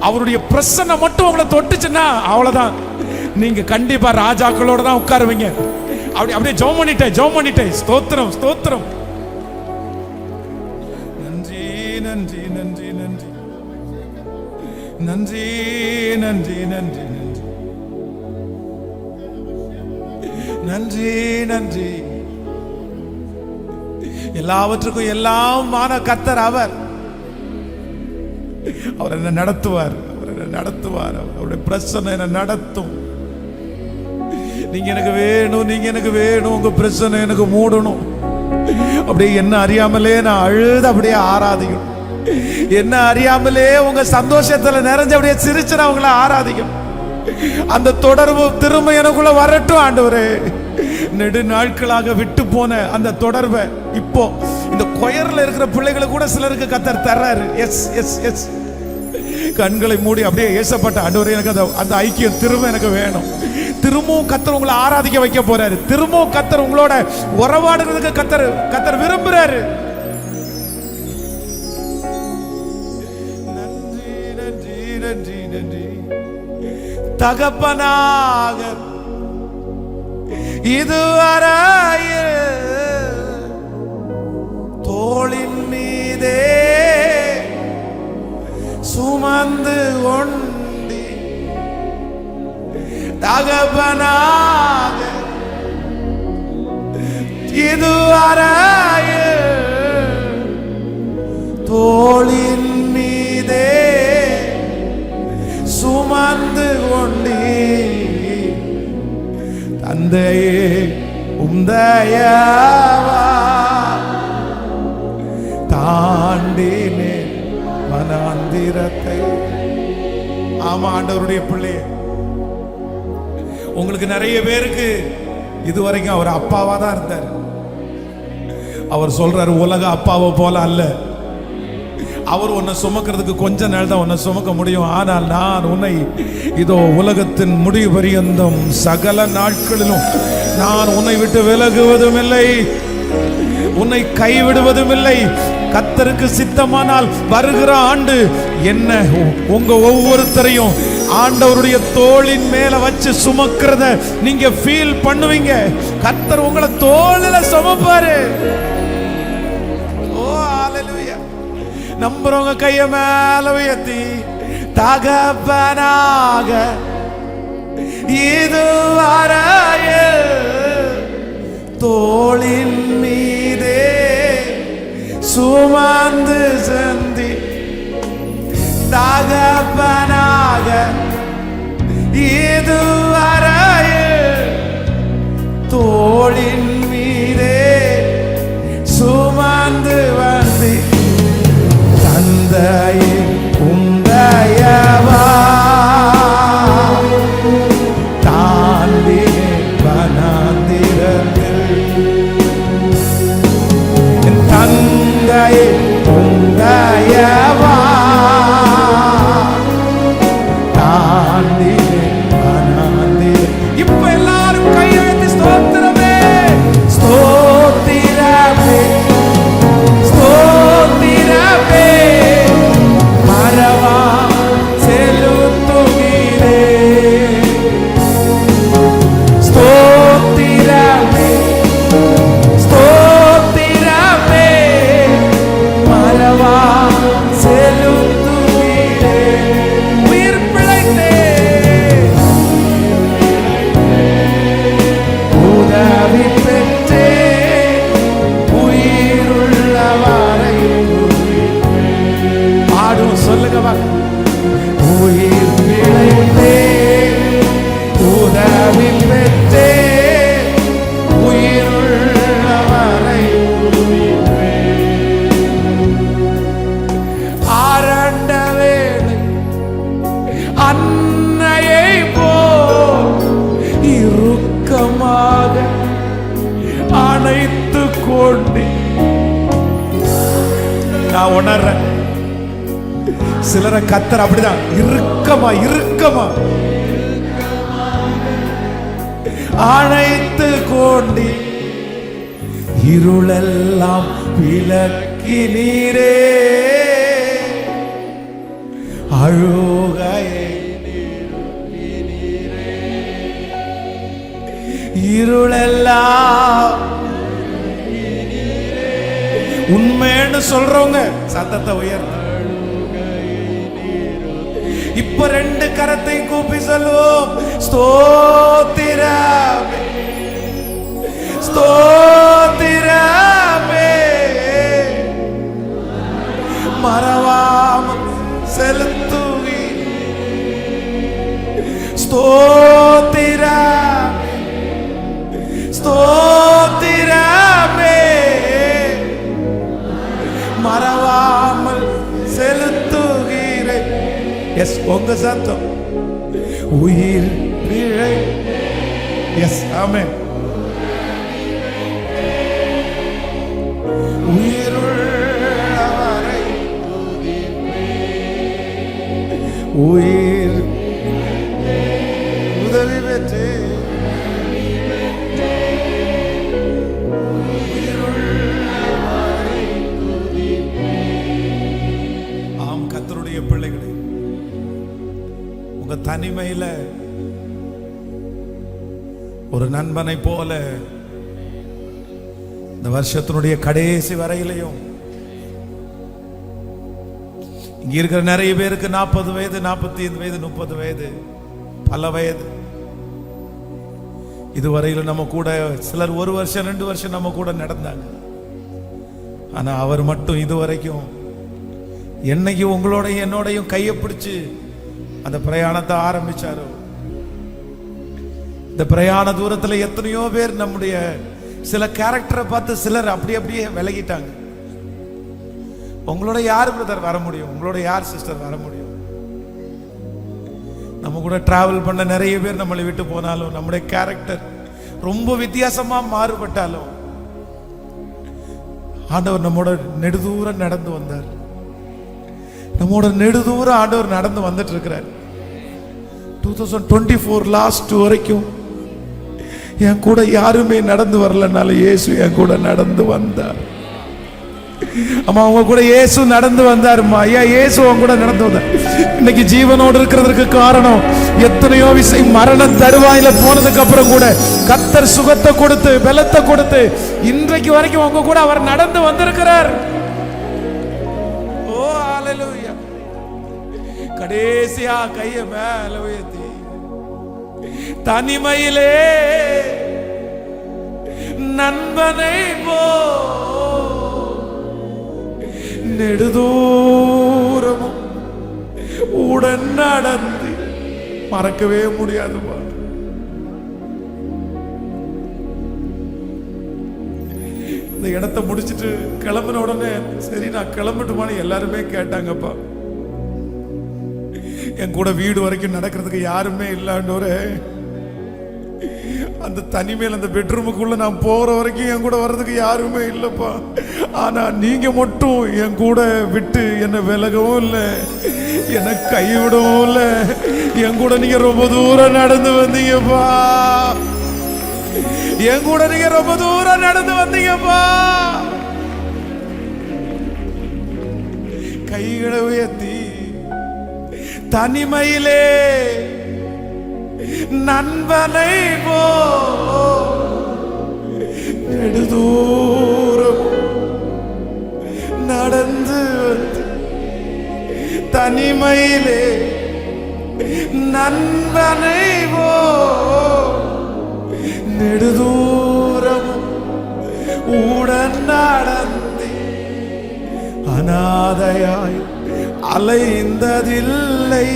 அவருடைய பிரசன்னை மட்டும் உங்களை தொட்டுச்சுன்னா அவ்வளவுதான், நீங்க கண்டிப்பா ராஜாக்களோட தான் உட்காருவீங்க. அப்படியே ஜெபம் பண்ணிட்டேன். ஸ்தோத்திரம் ஸ்தோத்திரம். நன்றி நன்றி நன்றி நன்றி நன்றி நன்றி நன்றி நன்றி நன்றி. எல்லாவற்றுக்கும் எல்லாமான கர்த்தர் அவர் என்ன நடத்துவார். அவருடைய பிரச்சனை என்ன நடத்தும். நீங்க எனக்கு வேணும், உங்க பிரச்சனை எனக்கு மூடணும். அப்படியே என்ன அறியாமலே நான் அழுது அப்படியே ஆராதிக்கணும். என்ன அறியாமலே உங்க சந்தோஷத்துல நிறைஞ்சு அப்படியே சிரிச்சு நான் உங்களை ஆராதிக்கணும். அந்த தொடர்பு திரும்ப எனக்குள்ள வரட்டும் ஆண்டவரே. நெடு நாட்களாக விட்டு போன அந்த தொடர்பை இப்போ இந்த கொயர்ல இருக்கிற பிள்ளைகளை கூட சிலருக்கு கர்த்தர் தர்றாரு. S S S. கண்களை மூடி அப்படியே ஏசப்பட்ட ஆண்டவரே, எனக்கு அந்த ஐக்கியம் திரும்ப எனக்கு வேணும். திரும்பவும் கர்த்தர் உங்களை ஆராதிக்க வைக்க போறாரு. திரும்பவும் கர்த்தர் உங்களோட உறவாடுறதுக்கு கர்த்தர் விரும்புறாரு. நன்றி நன்றி நன்றி நன்றி. தகப்பனாக இதுவரையில் தோளின் மீதே சுமந்து கொண்டி, தகப்பனாக இதுவரையில் தோளின் மீதே சுமந்து கொண்டி, தந்தையே உந்தயவா தாண்டினே மனாந்திரத்தை. ஆமா ஆண்டவருடைய பிள்ளையே, உங்களுக்கு நிறைய பேருக்கு இதுவரைக்கும் அவர் அப்பாவா தான் இருந்தார். அவர் சொல்றாரு, உலக அப்பாவை போல அல்ல. அவர் உன்னை சுமக்கிறதுக்கு கொஞ்ச நாள் தான் உன்னை சுமக்க முடியும். ஆனால் நான் உன்னை இதோ உலகத்தின் முடிவு பரியந்தம் சகல நாட்களிலும் நான் உன்னை விட்டு விலகுவதும் இல்லை, உன்னை கைவிடுவதும் இல்லை. கர்த்தருக்கு சித்தமானால் வருகிற ஆண்டு என்ன உங்க ஒவ்வொருத்தரையும் ஆண்டவருடைய தோளின் மேல வச்சு சுமக்கிறத நீங்க ஃபீல் பண்ணுவீங்க. கர்த்தர் உங்களை தோளில சுமப்பாரு. ஓ ஹalleluya. நம்புறவங்க கைய மேல உயர்த்தி, தகப்பனாக இதுவரையில் தோளின் மீதே சுமந்து செந்தி, தகப்பனாக இதுவரையில் தோளின் மீதே சுமந்து வந்து, தந்தையே உந்தயவா தாண்டினே வனாந்திரத்தில், தந்தையே உந்தயவா தாண்டினே வனாந்திரத்தில். இப்ப எல்லாரும் கையெழுத்து ஸ்தோத்திரமே ஸ்தோத்திரமே ஸ்தோத்திரமே மரவா செலுத்துகிறே, ஸ்தோத்திரமே ஸ்தோத்திரமே மரவா செலுத்துகிறே. உயிர் பிழைத்தே உதவி பெற்றே உயிருள்ளவரை ஆடும். சொல்லுங்க வாங்க. உயிர் பிழைத்தே உதவி பெற்றே உயிருள்ளவரை ஆரண்ட வேளை அன்னையை போல் இறுக்கமாக அணைத்து கொண்டு நான் உணர்றேன். சிலரை கர்த்தர் அப்படிதான் இறுக்கமா இறுக்கமா அணைத்து கொண்டு இருளெல்லாம் விலக்கி நீரே அழுகையை இருளெல்லாம் உண்மைன்னு சொல்றவங்க சத்தத்தை உயர்த்த இப்ப ரெண்டு கரத்தை கூப்பி சொல்லுவோம். ஸ்தோத்திரமே ஸ்தோத்திரமே மறவாமல் செலுத்துவி. ஸ்தோத்திரமே ஸ்தோத்திரமே மறவாமல் செலுத்துகிறேன். எஸ் உங்க சத்தம் உயிர் பிழை. எஸ் ஆமென். உயிருள்ளவரை உயிர் உதவி பெற்று ஆம் கர்த்தருடைய பிள்ளைகளே, உங்க தனிமையில ஒரு நண்பனை போல இந்த வருஷத்தினுடைய கடைசி வரையிலையும் இங்க இருக்கிற நிறைய பேருக்கு 40 வயது, 45 வயது, 30 வயது, பல வயது. இதுவரையிலும் நம்ம கூட சிலர் 1 வருஷம் 2 வருஷம் நம்ம கூட நடந்தாங்க. ஆனா அவர் மட்டும் இதுவரைக்கும் என்னைக்கு உங்களோடையும் என்னோடையும் கையை பிடிச்சு அந்த பிரயாணத்தை ஆரம்பிச்சாரோ, இந்த பிரயாண தூரத்துல எத்தனையோ பேர் நம்முடைய சில கேரக்டரை பார்த்து சிலர் அப்படியே விலகிட்டாங்க. உங்களோட யார் பிரதர் வர முடியும்? உங்களோட யார் சிஸ்டர் வர முடியும்? நம்ம கூட டிராவல் பண்ண நிறைய பேர் நம்மளை விட்டு போனாலும், நம்முடைய கேரக்டர் ரொம்ப வித்தியாசமா மாறுபட்டாலும், ஆண்டவர் நம்மோட நெடுதூரம் நடந்து வந்தார். நம்மோட நெடுதூரம் ஆண்டவர் நடந்து வந்துட்டு இருக்கிறார். 2024 லாஸ்ட் வரைக்கும் என் கூட யாருமே நடந்து வரலனால இயேசு என் கூட நடந்து வந்தார். அம்மா அவங்க கூட இயேசு நடந்து வந்தாருமா. ஐயா இயேசு அவங்க கூட நடந்து வந்தார். இன்னைக்கு ஜீவனோடு இருக்கிறதுக்கு காரணம் எத்தனையோ விஷயம் மரண தருவாயில போனதுக்கு அப்புறம் கூட கர்த்தர் சுகத்தை கொடுத்து பலத்தை கொடுத்து இன்றைக்கு வரைக்கும் அவங்க கூட அவர் நடந்து வந்திருக்கிறார். ஓ ஹalleluya. கடைசியா கைய மேல உயர்த்தி தனிமையிலே நண்பனை போ நெடுதூரமும் உடன் நடந்து மறக்கவே முடியாது. இந்த இடத்தை முடிச்சிட்டு கிளம்பின உடனே சரி நான் கிளம்பிட்டுமான்னு எல்லாருமே கேட்டாங்கப்பா. என் கூட வீடு வரைக்கும் நடக்கிறதுக்கு யாருமே இல்லாண்டோரே, அந்த தனிமையில் அந்த பெட்ரூமுக்குள்ள நான் போற வரைக்கும் என் கூட வர்றதுக்கு யாருமே இல்லப்பா. ஆனா நீங்க மட்டும் என் கூட விட்டு என்னை விலகவும் இல்லை, என்னை கைவிடவும் இல்லை. என் கூட நீங்க ரொம்ப தூரம் நடந்து வந்தீங்கப்பா. என் கூட நீங்க ரொம்ப தூரம் நடந்து வந்தீங்கப்பா. கைகளை உயர்த்தி தனிமையிலே நண்பனை போ நெடுதூரம் நடந்து வந்து தனிமையிலே நண்பனை போ நெடுதூரம் உடன் நடந்து அநாதையாய் அலைந்ததில்லை.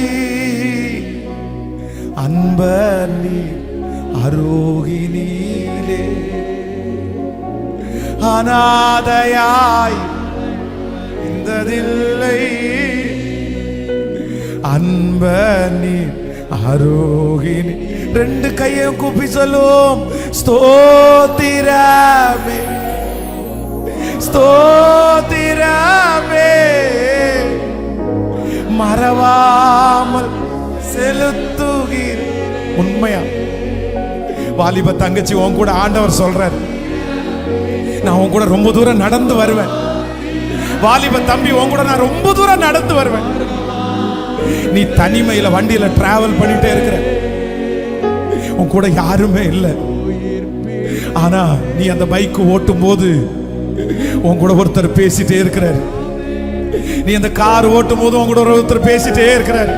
அன்பனி அருகினிலே அநாதையாய் இந்ததில்லை. அன்பனி அருகினி. ரெண்டு கையை கூப்பி சொல்லுவோம். ஸ்தோத்திரமே ஸ்தோத்திரமே மறவாமல் செலுத்துகிற. உண்மையா வாலிப தங்கச்சி உன் கூட ஆண்டவர் சொல்றார், நான் உன் கூட ரொம்ப தூரம் நடந்து வருவேன். வாலிப தம்பி, உன் கூட நான் ரொம்ப தூரம் நடந்து வருவேன். நீ தனிமையில வண்டியில டிராவல் பண்ணிட்டே இருக்கிற, உன் கூட யாருமே இல்லை. ஆனா நீ அந்த பைக் ஓட்டும் போது உன் கூட ஒருத்தர் பேசிட்டே இருக்கிறார். நீ அந்த கார் ஓட்டும் போது உன் கூட ஒருத்தர் பேசிட்டே இருக்கிறார்.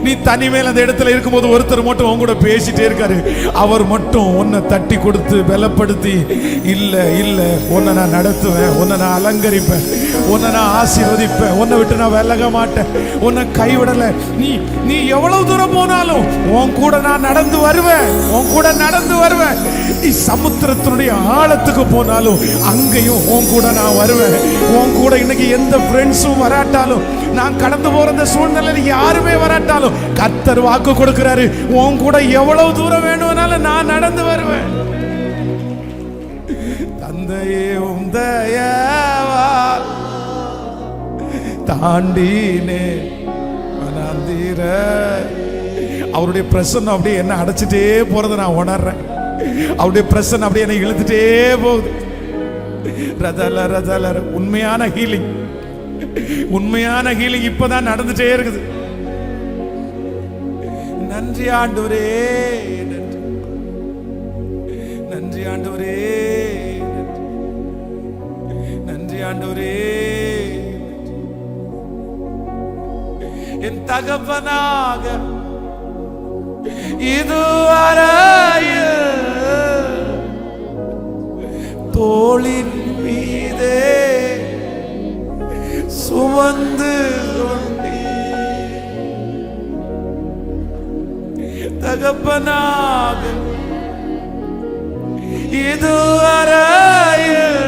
நீ தனிமையில் அந்த இடத்துல இருக்கும்போது ஒருத்தர் மட்டும் உன் கூட பேசிட்டே இருக்காரு. அவர் மட்டும் உன்னை தட்டி கொடுத்து பலப்படுத்தி, இல்ல இல்ல உன்னை நான் நடத்துவேன், உன்னை நான் அலங்கரிப்பேன், உன்னை நான் ஆசீர்வதிப்பேன், உன்னை விட்டு நான் விலக மாட்டேன், உன்னை கைவிடல. நீ எவ்வளவு தூரம் போனாலும் உன் கூட நான் நடந்து வருவேன், உன் கூட நடந்து வருவேன். நீ சமுத்திரத்தினுடைய ஆழத்துக்கு போனாலும் அங்கேயும் உன் கூட நான் வருவேன். உன் கூட இன்னைக்கு எந்த ஃப்ரெண்ட்ஸும் வராட்டாலும், நான் கடந்து போற இந்த சூழ்நிலையில் யாருமே வராட்டாலும், கர்த்தர் வாக்கு கொடுக்கிறாரு, உன் கூட எவ்வளவு தூரம் வேணும்னாலும் நான் நடந்து வருவேன். தந்தையே உம் தயவால் தாண்டினே வனாந்திர. அவருடைய பிரசன்னம் அப்படியே என்ன அடைச்சிட்டே போறதை நான் உணர்றேன். அவருடைய பிரசன்னம் அப்படியே என்னை இழுத்துட்டே போகுது. ரதல ரதல. உண்மையான ஹீலிங், உண்மையான ஹீலிங் இப்பதான் நடந்துட்டே இருக்குது. நன்றி ஆண்டவரே, நன்றி ஆண்டவரே, நன்றி ஆண்டவரே. என் தகப்பனாக இதுவரையில் தோளின் மீதே சுமந்து தகப்பனாக இதுவரையில்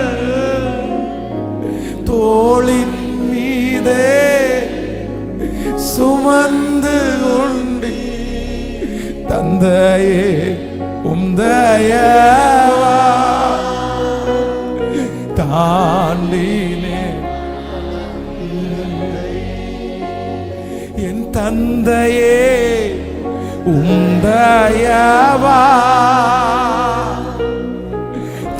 தோளின் மீதே சுமந்து கொண்டு தந்தையே உம் தயவா தாண்டினே. என் தந்தையே உம் தயவா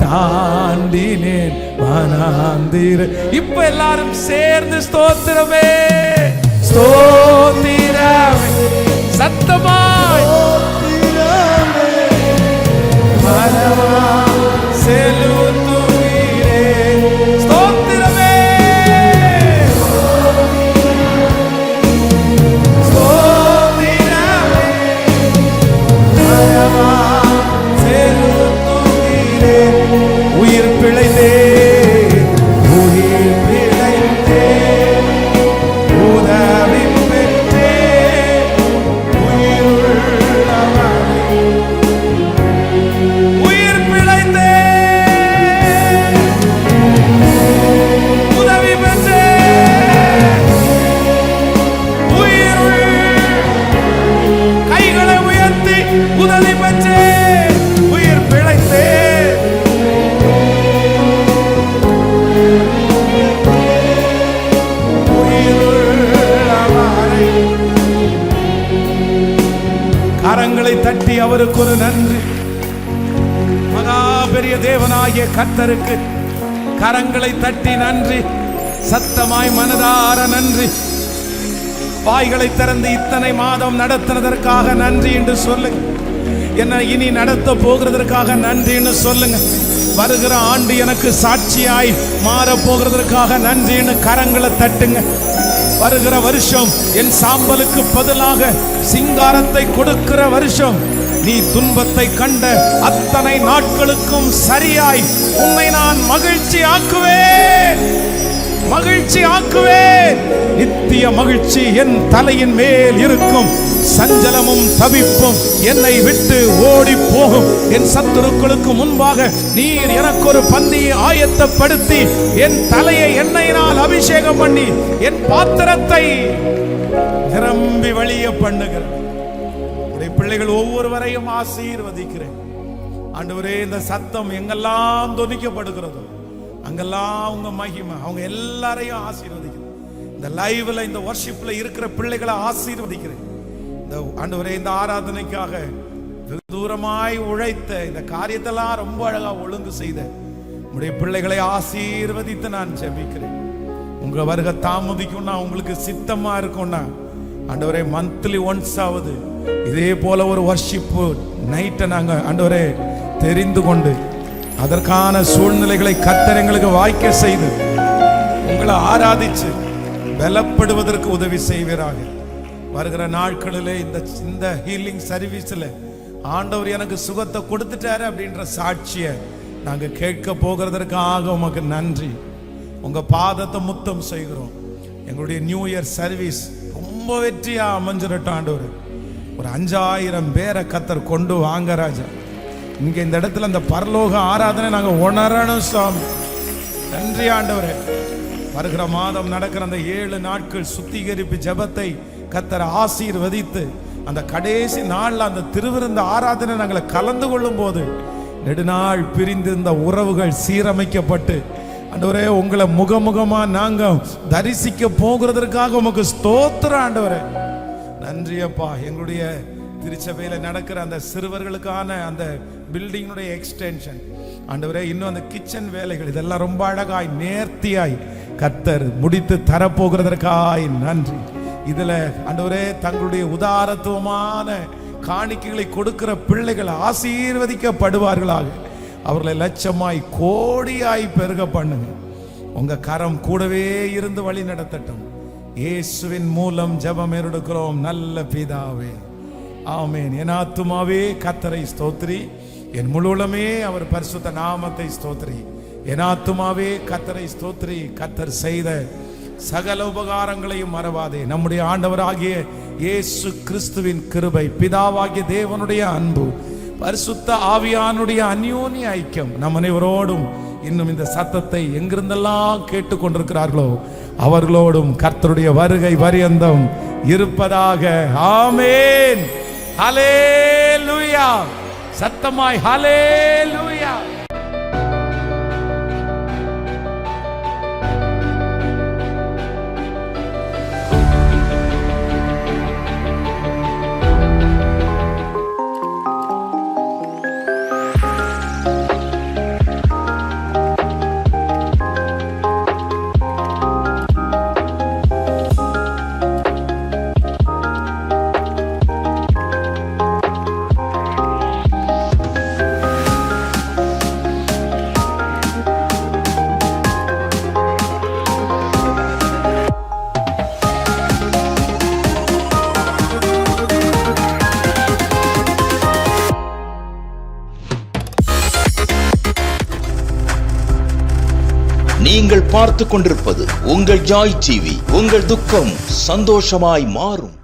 தாண்டினேன் வனாந்திர. இப்ப எல்லாரும் சேர்ந்து ஸ்தோத்திரமே, ஸ்தோத்திரமே, சத்தமாய் மனமா செலுத்துகிறே. ஸ்தோத்திரமே, ஸ்தோத்திரமே, மனமா செலுத்துகிறே. உயிர் பிழைத்தே, உயிர் பிழைத்தே, உதவி பெற்றே, உயிருள்ளவனே. உயிர் பிழைத்தே, உதவி பெற்றே, உயிருள். கைகளை உயர்த்தி உதவி பெற்றே, உயிர் பிழைத்தே. கரங்களை தட்டி அவருக்கு ஒரு நன்றி. மகா பெரிய தேவனாகிய கர்த்தருக்கு கரங்களை தட்டி நன்றி, சத்தமாய் மனதார நன்றி. வாய்களை திறந்து இத்தனை மாதம் நடத்தினதற்காக நன்றி என்று சொல்லுங்க. என்ன இனி நடத்த போகிறதற்காக நன்றி என்று சொல்லுங்க. வருகிற ஆண்டு எனக்கு சாட்சியாய் மாற போகிறதற்காக நன்றின்னு கரங்களை தட்டுங்க. வருகிற வருஷம் என் சாம்பலுக்கு பதிலாக சிங்காரத்தை கொடுக்கிற வருஷம். நீ துன்பத்தை கண்ட அத்தனை நாட்களுக்கும் சரியாய் உன்னை நான் மகிழ்ச்சி ஆக்குவேன், மகிழ்ச்சி ஆக்குவேன். நித்திய மகிழ்ச்சி என் தலையின் மேல் இருக்கும். சஞ்சலமும் தவிப்பும் என்னை விட்டு ஓடி போகும். என் சத்துருக்களுக்கு முன்பாக நீர் எனக்கு ஒரு பந்தியை ஆயத்தப்படுத்தி என் தலையை எண்ணெயினால் அபிஷேகம் பண்ணி என் பாத்திரத்தை நிரம்பி வழிய பண்ணுகிறேன். உடைய பிள்ளைகள் ஒவ்வொருவரையும் ஆசீர்வதிக்கிறேன். ஆண்டவரே, இந்த சத்தம் எங்கெல்லாம் துணிக்கப்படுகிறதோ அங்கெல்லாம் உங்க மகிமை அவங்க எல்லாரையும் ஆசீர்வதிக்கிறேன். இந்த லைவ்ல இந்த வர்ஷிப்ல இருக்கிற பிள்ளைகளை ஆசீர்வதிக்கிறேன். இந்த ஆண்டவரே, இந்த ஆராதனைக்காக தூரமாய் உழைத்த இந்த காரியத்தெல்லாம் ரொம்ப அழகா ஒழுங்கு செய்த உடைய பிள்ளைகளை ஆசீர்வதித்து நான் ஜெபிக்கிறேன். உங்க வருகை தாமதிக்கும்னா உங்களுக்கு சித்தமா இருக்கும்னா ஆண்டவரே மந்த்லி ஒன்ஸ் ஆகுது இதே போல ஒரு வர்ஷிப்பு நைட்டை நாங்க ஆண்டவரே தெரிந்து கொண்டு அதற்கான சூழ்நிலைகளை கர்த்தர் எங்களுக்கு வாய்க்க செய்து உங்களை ஆராதிச்சு பலப்படுவதற்கு உதவி செய்வீராக. வருகிற நாட்களிலே இந்த ஹீலிங் சர்வீஸ்ல ஆண்டவர் எனக்கு சுகத்தை கொடுத்துட்டாரு அப்படின்ற சாட்சியை நாங்க கேட்க போகிறதற்காக உமக்கு நன்றி. உங்க பாதத்தை முத்தம் செய்கிறோம். எங்களுடைய நியூ இயர் சர்வீஸ் ரொம்ப வெற்றியா அமைஞ்சிடட்டும் ஆண்டவர். ஒரு 5000 பேரை கர்த்தர் கொண்டு வாங்க ராஜா. இங்க இந்த இடத்துல அந்த பரலோக ஆராதனை நாங்க உணரணும் சாமி. நன்றி ஆண்டவரே. வருகிற மாதம் நடக்கிற அந்த 7 நாட்கள் சுத்திகரிப்பு ஜெபத்தை கர்த்தர் ஆசீர்வதித்து அந்த கடைசி நாள்ல அந்த திருவிருந்த ஆராதனை நாங்களை கலந்து கொள்ளும் போது நெடுநாள் பிரிந்திருந்த உறவுகள் சீரமைக்கப்பட்டு ஆண்டவரே உங்களை முகமுகமா நாங்க தரிசிக்க போகிறதற்காக உமக்கு ஸ்தோத்திரம் ஆண்டவரே. நன்றி அப்பா. எங்களுடைய திருச்சபையில நடக்கிற அந்த சிறுவர்களுக்கான அந்த பில்டிங்கினுடைய எக்ஸ்டென்ஷன் ஆண்டவரே, இன்னும் அந்த கிச்சன் வேலைகள் இதெல்லாம் ரொம்ப அழகாய் நேர்த்தியாய் கர்த்தர் முடித்து தரப்போகிறதற்காய் நன்றி. இதுல ஆண்டவரே தங்களுடைய உதாரத்துவமான காணிக்கைகளை கொடுக்கிற பிள்ளைகள் ஆசீர்வதிக்கப்படுவார்களாக. அவர்களை லட்சமாய் கோடியாய் பெருக பண்ணுங்க. உங்க கரம் கூடவே இருந்து வழி நடத்தட்டும். இயேசுவின் மூலம் ஜெபம் எடுக்கிறோம் நல்ல பிதாவே, ஆமென். என் ஆத்துமாவே கர்த்தரை ஸ்தோத்திரி, என் முழுவதுமே அவர் பரிசுத்த நாமத்தை ஸ்தோத்திரி. என் ஆத்துமாவே கர்த்தரை ஸ்தோத்திரி, கர்த்தர் செய்த சகல உபகாரங்களையும் மறவாதே. நம்முடைய ஆண்டவராகிய இயேசு கிறிஸ்துவின் கிருபை, பிதாவாகிய தேவனுடைய அன்பு, பரிசுத்த ஆவியானுடைய அந்யோன்ய ஐக்கியம் நம் அனைவரோடும் இன்னும் இந்த சத்தத்தை எங்கிருந்தெல்லாம் கேட்டுக்கொண்டிருக்கிறார்களோ அவர்களோடும் கர்த்தருடைய வருகை பரியந்தம் இருப்பதாக. ஆமென். ஹல்லேலூயா. சத்தமாய் ஹல்லேலூயா. நீங்கள் பார்த்துக் கொண்டிருப்பது உங்கள் ஜாய் டிவி. உங்கள் துக்கம் சந்தோஷமாய் மாறும்.